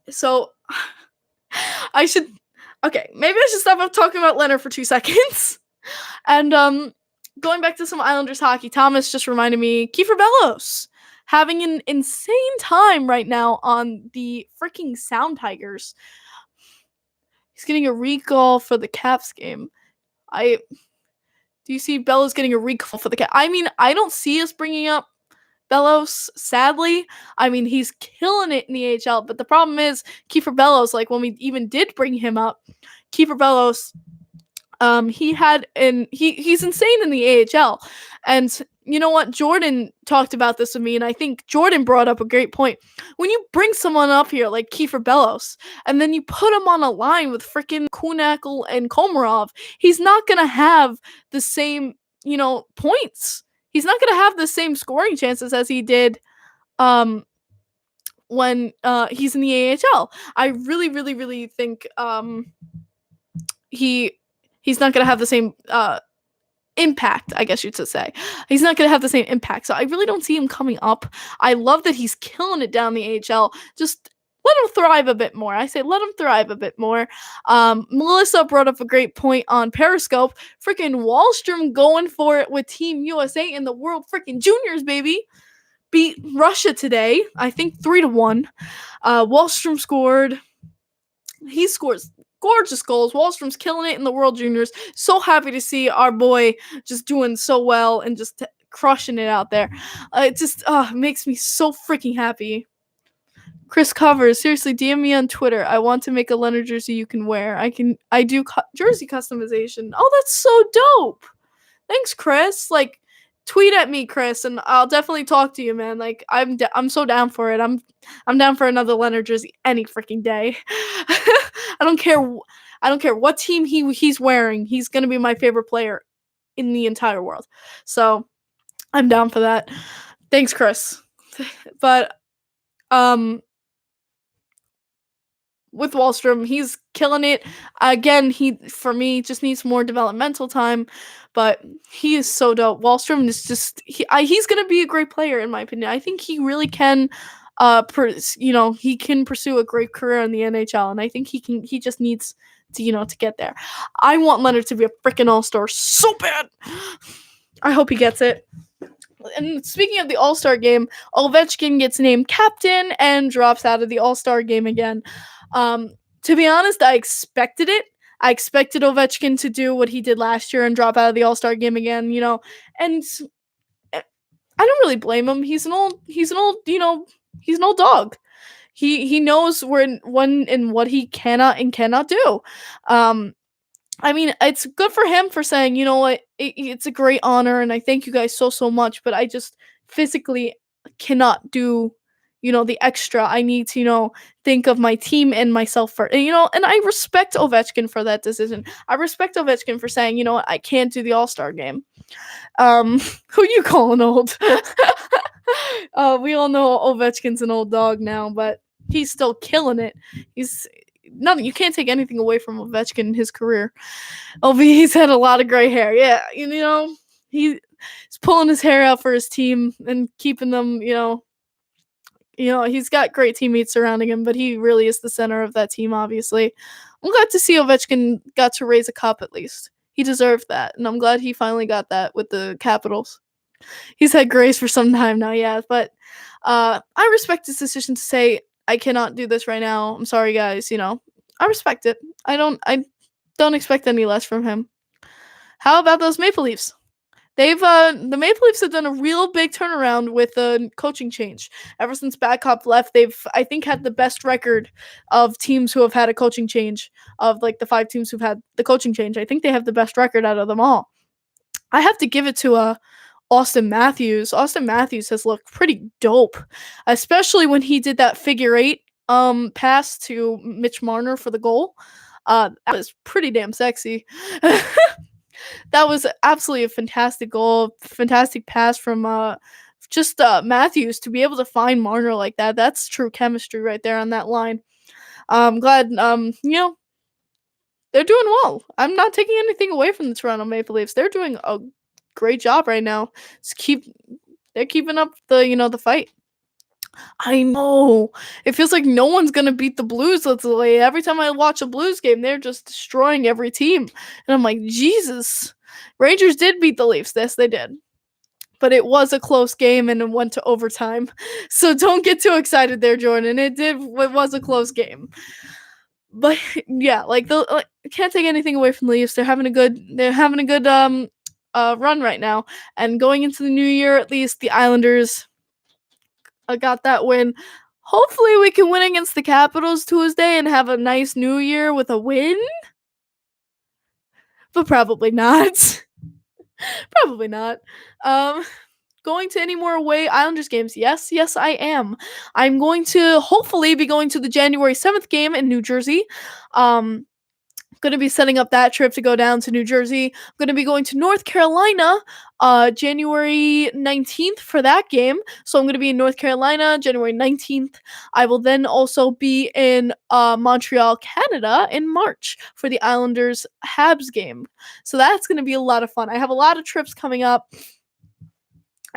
So, maybe I should stop talking about Lehner for 2 seconds. And, going back to some Islanders hockey, Thomas just reminded me, Kiefer Bellows having an insane time right now on the freaking Sound Tigers. He's getting a recall for the Caps game. Do you see Bellows getting a recall for the Caps? I mean, I don't see us bringing up Bellows, sadly. I mean, he's killing it in the AHL, but the problem is Kiefer Bellows, like when we even did bring him up, Kiefer Bellows, he's insane in the AHL. And you know what? Jordan talked about this with me, and I think Jordan brought up a great point. When you bring someone up here like Kiefer Bellows, and then you put him on a line with freaking Kuhnhackl and Komarov, he's not gonna have the same, points. He's not gonna have the same scoring chances as he did when he's in the AHL. I really, really, really think he's not gonna have the same impact, I guess you should say. He's not going to have the same impact. So I really don't see him coming up. I love that he's killing it down the AHL. Just let him thrive a bit more. I say let him thrive a bit more. Melissa brought up a great point on Periscope. Freaking Wahlstrom going for it with Team USA in the World freaking Juniors, baby. Beat Russia today. I think 3-1. Wahlstrom scored. He scores gorgeous goals. Wallstrom's killing it in the World Juniors. So happy to see our boy just doing so well and just crushing it out there. It just makes me so freaking happy. Chris Covers, seriously, DM me on Twitter. I want to make a Lehner jersey you can wear. I do jersey customization. Oh, that's so dope. Thanks, Chris. Like, tweet at me, Chris, and I'll definitely talk to you, man. Like, I'm so down for it. I'm down for another Lehner jersey any freaking day. I don't care what team he's wearing. He's gonna be my favorite player in the entire world. So I'm down for that. Thanks, Chris. But with Wallstrom. He's killing it. Again, he for me just needs more developmental time, but he is so dope. Wallstrom is just he's gonna be a great player in my opinion. I think he really can. He can pursue a great career in the NHL, and I think he can. He just needs to, to get there. I want Lehner to be a freaking all-star so bad. I hope he gets it. And speaking of the All-Star game, Ovechkin gets named captain and drops out of the All-Star game again. To be honest, I expected it. I expected Ovechkin to do what he did last year and drop out of the All-Star game again, and I don't really blame him. He's an old dog. He knows when and what he cannot and cannot do. I mean, it's good for him for saying, you know what, it's a great honor, and I thank you guys so much, but I just physically cannot do, the extra. I need to, think of my team and myself for, and I respect Ovechkin for that decision. I respect Ovechkin for saying, you know what, I can't do the All-Star game. Who you calling old? We all know Ovechkin's an old dog now, but he's still killing it. You can't take anything away from Ovechkin in his career. He's had a lot of gray hair. Yeah, he's pulling his hair out for his team and keeping them, he's got great teammates surrounding him, but he really is the center of that team, obviously. I'm glad to see Ovechkin got to raise a cup at least. He deserved that, and I'm glad he finally got that with the Capitals. He's had grace for some time now, yeah, but I respect his decision to say, I cannot do this right now. I'm sorry, guys. I respect it. I don't expect any less from him. How about those Maple Leafs? The Maple Leafs have done a real big turnaround with the coaching change. Ever since Babcock left, they've, I think, had the best record of teams who have had a coaching change. Of like the 5 teams who've had the coaching change, I think they have the best record out of them all. I have to give it to Austin Matthews. Austin Matthews has looked pretty dope, especially when he did that figure 8 pass to Mitch Marner for the goal. That was pretty damn sexy. That was absolutely a fantastic goal, fantastic pass from Matthews to be able to find Marner like that. That's true chemistry right there on that line. I'm glad they're doing well. I'm not taking anything away from the Toronto Maple Leafs. They're doing a great job right now. They're keeping up the fight. I know. It feels like no one's gonna beat the Blues lately. Every time I watch a Blues game, they're just destroying every team. And I'm like, Jesus. Rangers did beat the Leafs. Yes, they did. But it was a close game and it went to overtime. So don't get too excited there, Jordan. It was a close game. But yeah, can't take anything away from the Leafs. They're having a good run right now. And going into the new year, at least the Islanders got that win. Hopefully we can win against the Capitals Tuesday and have a nice new year with a win. But probably not. Probably not. Going to any more away Islanders games? Yes, I am. I'm going to hopefully be going to the January 7th game in New Jersey. Going to be setting up that trip to go down to New Jersey. I'm going to be going to North Carolina January 19th for that game. So I'm going to be in North Carolina January 19th. I will then also be in Montreal, Canada in March for the Islanders Habs game. So that's going to be a lot of fun. I have a lot of trips coming up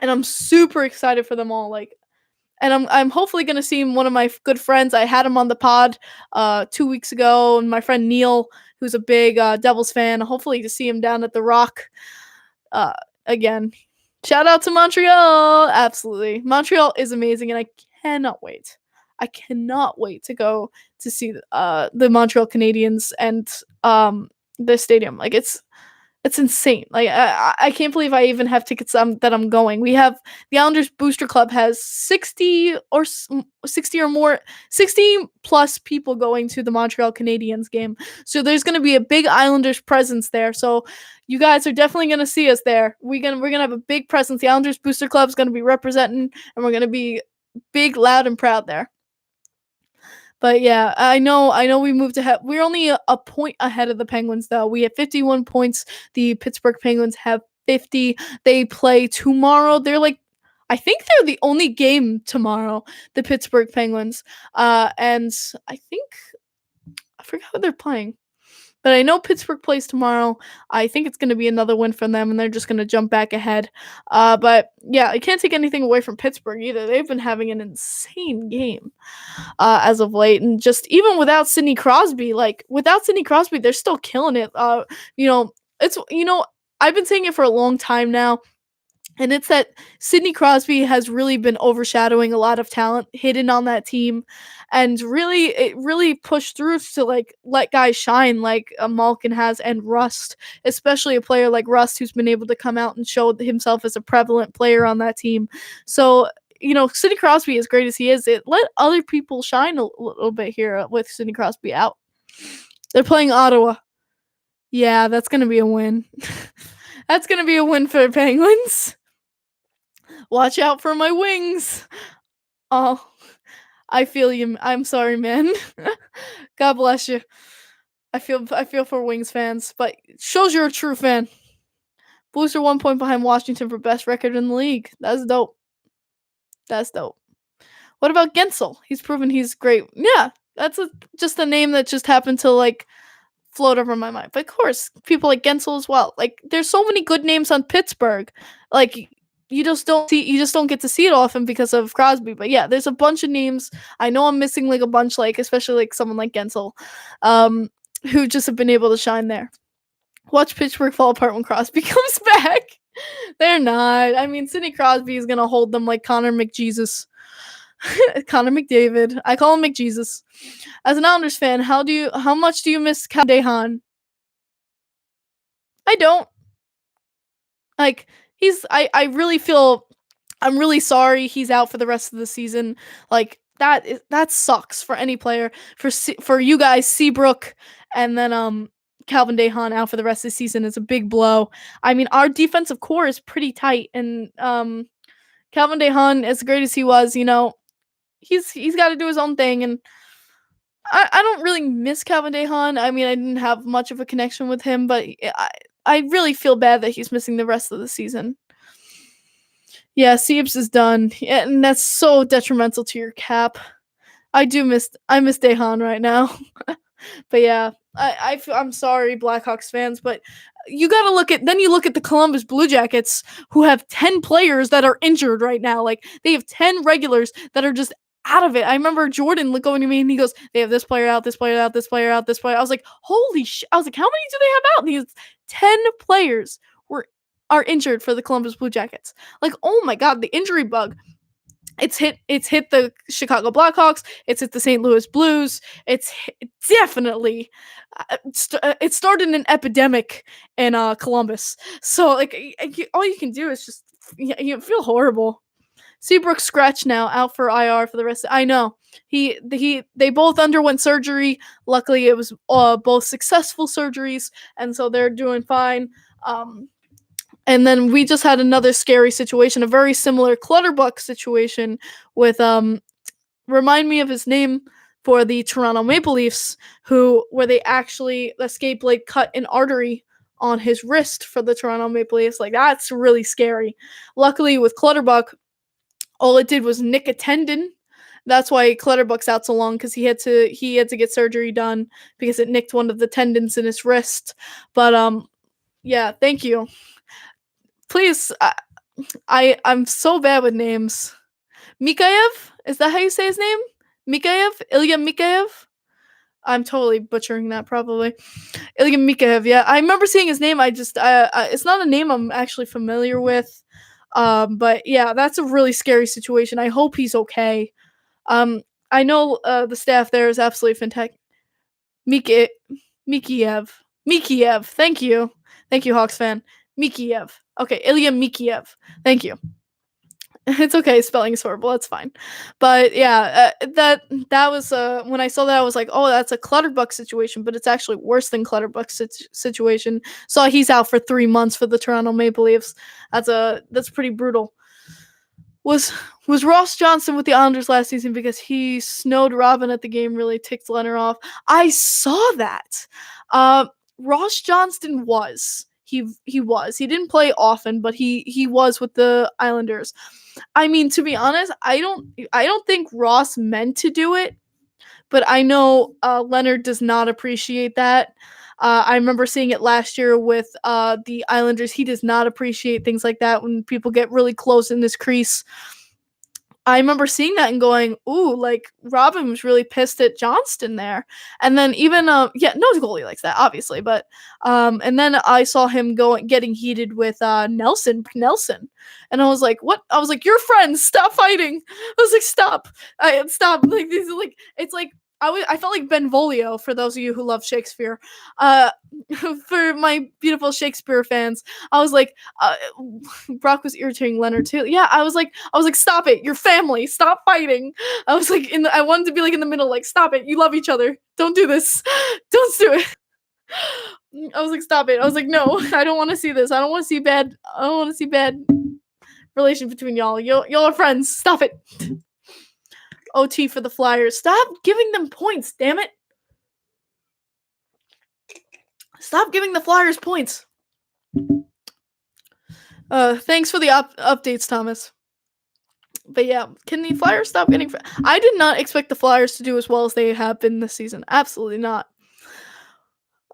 and I'm super excited for them all. And I'm hopefully going to see one of my good friends. I had him on the pod 2 weeks ago, and my friend Neil, who's a big Devils fan. Hopefully to see him down at the Rock again. Shout out to Montreal. Absolutely. Montreal is amazing, and I cannot wait. I cannot wait to go to see the Montreal Canadiens and the stadium. It's insane. I can't believe I even have tickets that I'm going. We have the Islanders Booster Club has 60 plus people going to the Montreal Canadiens game. So there's going to be a big Islanders presence there. So you guys are definitely going to see us there. We're going to have a big presence. The Islanders Booster Club is going to be representing, and we're going to be big, loud, and proud there. But yeah, I know we moved ahead. We're only a point ahead of the Penguins, though. We have 51 points. The Pittsburgh Penguins have 50. They play tomorrow. I think they're the only game tomorrow, the Pittsburgh Penguins. And I think I forgot who they're playing. But I know Pittsburgh plays tomorrow. I think it's gonna be another win from them, and they're just gonna jump back ahead. But yeah, I can't take anything away from Pittsburgh either. They've been having an insane game as of late, and just even without Sidney Crosby, they're still killing it. You know, it's I've been saying it for a long time now, and it's that Sidney Crosby has really been overshadowing a lot of talent hidden on that team, and it really pushed through to like let guys shine like Malkin has and Rust, especially a player like Rust who's been able to come out and show himself as a prevalent player on that team. So Sidney Crosby, as great as he is, it let other people shine a little bit here with Sidney Crosby out. They're playing Ottawa. Yeah, that's gonna be a win. That's gonna be a win for the Penguins. Watch out for my wings. Oh, I feel you. I'm sorry, man. God bless you. I feel for Wings fans, but shows you're a true fan. Blues are 1 point behind Washington for best record in the league. That's dope. That's dope. What about Gensel? He's proven he's great. Yeah, that's just a name that just happened to like float over my mind. But of course, people like Gensel as well. Like, there's so many good names on Pittsburgh. Like, you just don't get to see it often because of Crosby. But yeah, there's a bunch of names. I know I'm missing like a bunch, like especially like someone like Gensel, who just have been able to shine there. Watch Pittsburgh fall apart when Crosby comes back. They're not. I mean, Sidney Crosby is gonna hold them like Connor McJesus. Connor McDavid. I call him McJesus. As an Islanders fan, how much do you miss Cal Dehan? I don't. Like, I really feel I'm really sorry he's out for the rest of the season. Like, that sucks for any player. For you guys, Seabrook and then Calvin Dehan out for the rest of the season is a big blow. I mean, our defensive core is pretty tight, and Calvin Dehan, as great as he was, he's got to do his own thing, and I don't really miss Calvin Dehan. I mean, I didn't have much of a connection with him, but I really feel bad that he's missing the rest of the season. Yeah, Siebes is done, yeah, and that's so detrimental to your cap. I miss Dehan right now. But yeah, I'm sorry, Blackhawks fans, but you gotta look at the Columbus Blue Jackets, who have 10 players that are injured right now. Like, they have 10 regulars that are just out of it. I remember Jordan going to me and he goes, "They have this player out, this player out, this player out, this player." I was like, "Holy shit!" I was like, "How many do they have out?" And he goes, 10 players are injured for the Columbus Blue Jackets. Like, oh my god, the injury bug. It's hit the Chicago Blackhawks. It's hit the St. Louis Blues. Definitely it started an epidemic in Columbus. So like all you can do is just feel horrible. Seabrook scratched now, out for IR for the rest. I know they both underwent surgery. Luckily, it was both successful surgeries, and so they're doing fine. And then we just had another scary situation, a very similar Clutterbuck situation with remind me of his name, for the Toronto Maple Leafs, where they actually, the skate blade cut an artery on his wrist for the Toronto Maple Leafs. Like, that's really scary. Luckily with Clutterbuck, all it did was nick a tendon. That's why Clutterbuck's out so long, because he had to get surgery done because it nicked one of the tendons in his wrist. But yeah, thank you. Please, I'm so bad with names. Mikheyev? Is that how you say his name? Mikheyev? Ilya Mikheyev? I'm totally butchering that, probably. Ilya Mikheyev, yeah. I remember seeing his name. It's not a name I'm actually familiar with. But yeah, that's a really scary situation. I hope he's okay. I know the staff there is absolutely fantastic. Mikheyev. Thank you. Thank you, Hawks fan. Mikheyev. Okay, Ilya Mikheyev. Thank you. It's okay, spelling is horrible, that's fine. But yeah, that was when I saw that, I was like, "Oh, that's a Clutterbuck situation," but it's actually worse than Clutterbuck's situation. So he's out for 3 months for the Toronto Maple Leafs. That's pretty brutal. Was Ross Johnston with the Islanders last season because he snowed Robin at the game, really ticked Lehner off? I saw that. Ross Johnston was. He was. He didn't play often, but he was with the Islanders. I mean, to be honest, I don't think Ross meant to do it. but I know Leonard does not appreciate that. I remember seeing it last year with the Islanders. He does not appreciate things like that when people get really close in this crease. I remember seeing that and going, "Ooh, like Robin was really pissed at Johnston there." And then even yeah, no goalie likes that, obviously, but and then I saw him going getting heated with Nelson. And I was like, "What?" I was like, "You're friends, stop fighting." I was like, "Stop. Stop." Like this is like it's like I felt like Benvolio for those of you who love Shakespeare. Uh for my beautiful Shakespeare fans. I was like, Brock was irritating Leonard too. Yeah, I was like, stop it, your family, stop fighting. I was like, I wanted to be like in the middle, like, stop it, you love each other, don't do this, don't do it. I was like, stop it. I was like, no, I don't want to see this. I don't want to see bad. I don't want to see bad relations between y'all. Y'all are friends. Stop it. OT for the Flyers. Stop giving them points. Damn it. Stop giving the Flyers points. Thanks for the updates, Thomas. But yeah, can the Flyers stop getting? I did not expect the Flyers to do as well as they have been this season. Absolutely not.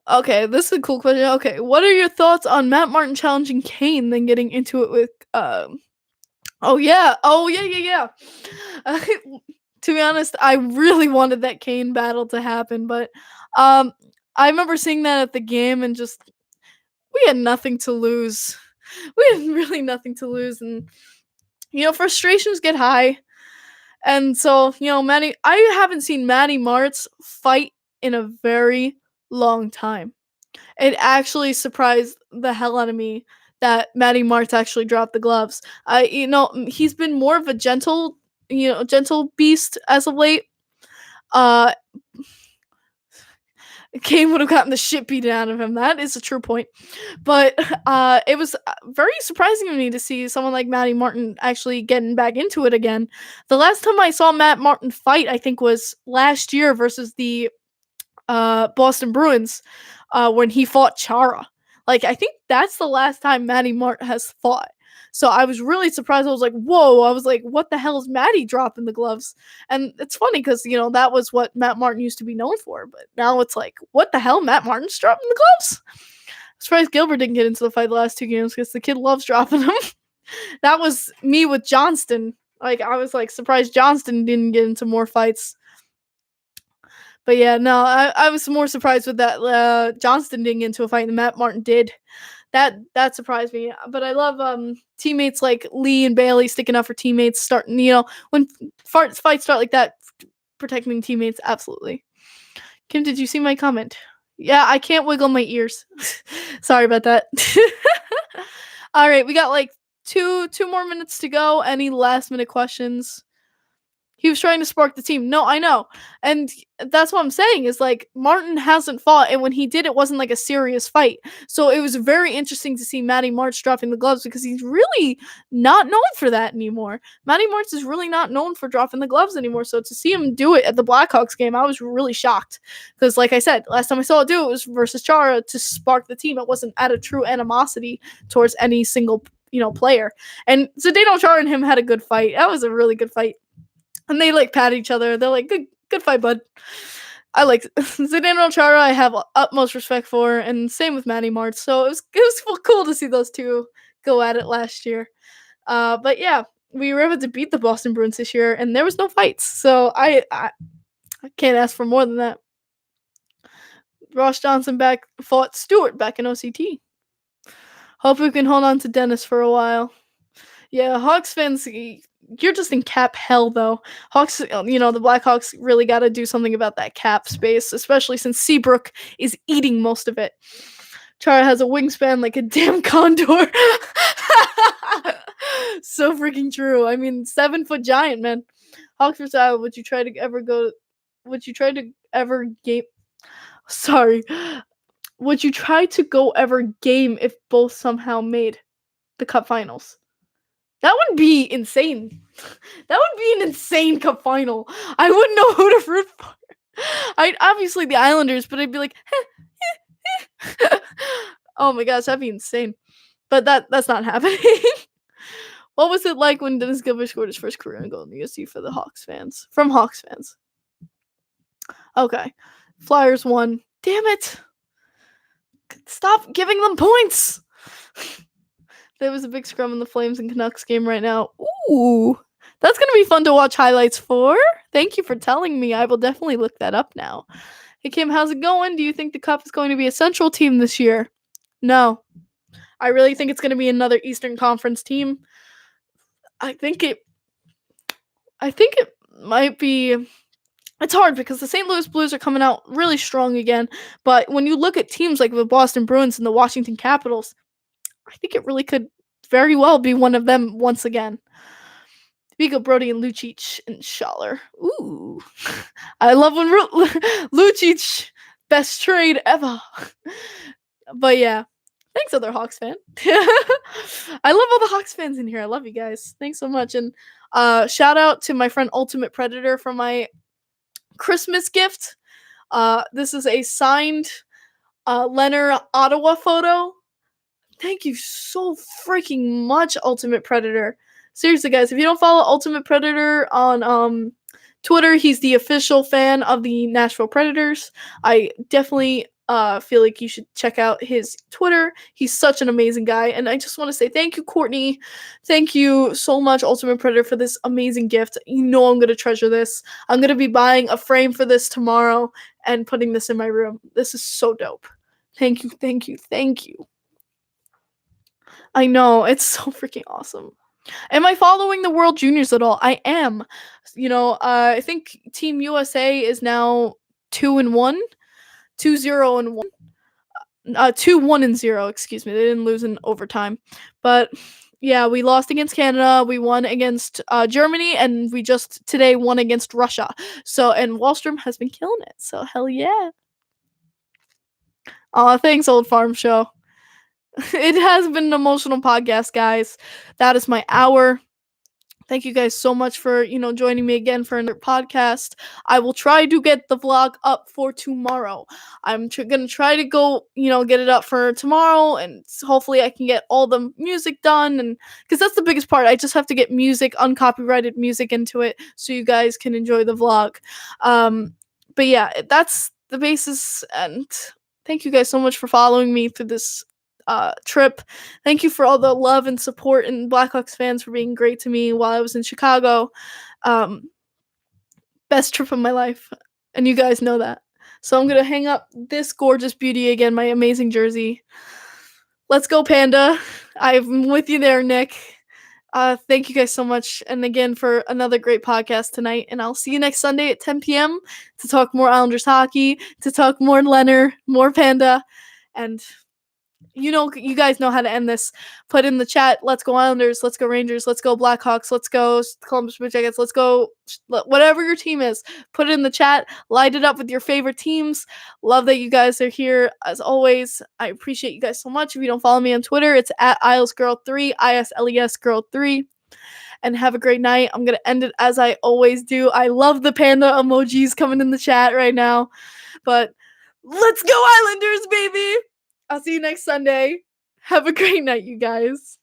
Okay, this is a cool question. Okay, what are your thoughts on Matt Martin challenging Kane, then getting into it with? Oh yeah, yeah. Uh, to be honest, I really wanted that Kane battle to happen, but um, I remember seeing that at the game and just we had nothing to lose. We had really nothing to lose, and frustrations get high. And so, I haven't seen Matty Martz fight in a very long time. It actually surprised the hell out of me that Matty Martz actually dropped the gloves. He's been more of a gentle beast as of late. Uh, Kane would have gotten the shit beaten out of him. That is a true point. But it was very surprising to me to see someone like Matty Martin actually getting back into it again. The last time I saw Matt Martin fight, I think, was last year versus the Boston Bruins when he fought Chara. Like, I think that's the last time Matty Mart has fought. So I was really surprised. I was like, whoa. I was like, what the hell is Matty dropping the gloves? And it's funny because, that was what Matt Martin used to be known for. But now it's like, what the hell? Matt Martin's dropping the gloves? I'm surprised Gilbert didn't get into the fight the last two games because the kid loves dropping them. That was me with Johnston. Like, I was like surprised Johnston didn't get into more fights. But yeah, no, I was more surprised with that Johnston didn't get into a fight and Matt Martin did. That surprised me. But I love teammates like Lee and Bailey sticking up for teammates, starting, when fights start like that, protecting teammates, absolutely. Kim, did you see my comment? Yeah, I can't wiggle my ears. Sorry about that. All right, we got like two more minutes to go. Any last minute questions? He was trying to spark the team. No, I know. And that's what I'm saying is like Martin hasn't fought, and when he did, it wasn't like a serious fight. So it was very interesting to see Matty March dropping the gloves because he's really not known for that anymore. Matty March is really not known for dropping the gloves anymore. So to see him do it at the Blackhawks game, I was really shocked. Because like I said, last time I saw it do it was versus Chara to spark the team. It wasn't out of true animosity towards any single player. And Zdeno Chara and him had a good fight. That was a really good fight. And they like pat each other. They're like, good fight, bud. I like Zdeno Chara. I have utmost respect for, and same with Matty Martz. So it was cool to see those two go at it last year. But yeah, we were able to beat the Boston Bruins this year, and there was no fights. So I can't ask for more than that. Ross Johnson fought Stewart back in OCT. Hope we can hold on to Dennis for a while. Yeah, Hawks fans, you're just in cap hell, though. Hawks, the Blackhawks really got to do something about that cap space, especially since Seabrook is eating most of it. Chara has a wingspan like a damn condor. So freaking true. I mean, 7-foot giant, man. Hawks for style, would you try to ever game? Sorry. Would you try to go ever game if both somehow made the cup finals? That would be insane. That would be an insane cup final. I wouldn't know who to root for. I'd obviously the Islanders, but I'd be like, oh my gosh, that'd be insane. But that's not happening. What was it like when Dennis Gilbert scored his first career goal in the USC for the Hawks fans? From Hawks fans. Okay. Flyers won. Damn it. Stop giving them points. There was a big scrum in the Flames and Canucks game right now. Ooh. That's going to be fun to watch highlights for. Thank you for telling me. I will definitely look that up now. Hey, Kim, how's it going? Do you think the Cup is going to be a Central team this year? No. I really think it's going to be another Eastern Conference team. I think it might be. It's hard because the St. Louis Blues are coming out really strong again, but when you look at teams like the Boston Bruins and the Washington Capitals, I think it really could very well be one of them once again. Vigo, Brody, and Lucic and Schaller. Ooh. I love when Lucic, best trade ever. But yeah. Thanks, other Hawks fan. I love all the Hawks fans in here. I love you guys. Thanks so much. And shout out to my friend Ultimate Predator for my Christmas gift. This is a signed Lehner Ottawa photo. Thank you so freaking much, Ultimate Predator. Seriously, guys, if you don't follow Ultimate Predator on Twitter, he's the official fan of the Nashville Predators. I definitely feel like you should check out his Twitter. He's such an amazing guy. And I just want to say thank you, Courtney. Thank you so much, Ultimate Predator, for this amazing gift. You know I'm going to treasure this. I'm going to be buying a frame for this tomorrow and putting this in my room. This is so dope. Thank you, thank you, thank you. I know, it's so freaking awesome. Am I following the World Juniors at all? I am. I think Team USA is now 2-1. 2-0-1. 2-1-0, excuse me. They didn't lose in overtime. But yeah, we lost against Canada, we won against Germany, and we just today won against Russia. So, and Wallstrom has been killing it. So hell yeah. Aw, thanks, Old Farm Show. It has been an emotional podcast, guys. That is my hour. Thank you guys so much for, joining me again for another podcast. I will try to get the vlog up for tomorrow. I'm going to try to go, get it up for tomorrow, and hopefully I can get all the music done, and because that's the biggest part. I just have to get music, uncopyrighted music into it so you guys can enjoy the vlog. But yeah, that's the basis, and thank you guys so much for following me through this trip. Thank you for all the love and support, and Blackhawks fans for being great to me while I was in Chicago. Best trip of my life, and you guys know that. So I'm gonna hang up this gorgeous beauty again, my amazing jersey. Let's go, Panda. I'm with you there, Nick. Thank you guys so much, and again for another great podcast tonight, and I'll see you next Sunday at 10 p.m. to talk more Islanders hockey, to talk more Lehner, more Panda, and you guys know how to end this. Put in the chat, let's go Islanders, let's go Rangers, let's go Blackhawks, let's go Columbus Blue Jackets, let's go whatever your team is. Put it in the chat, light it up with your favorite teams. Love that you guys are here as always. I appreciate you guys so much. If you don't follow me on Twitter, it's at IslesGirl3, ISLES Girl3. And have a great night. I'm going to end it as I always do. I love the panda emojis coming in the chat right now. But let's go Islanders, baby! I'll see you next Sunday. Have a great night, you guys.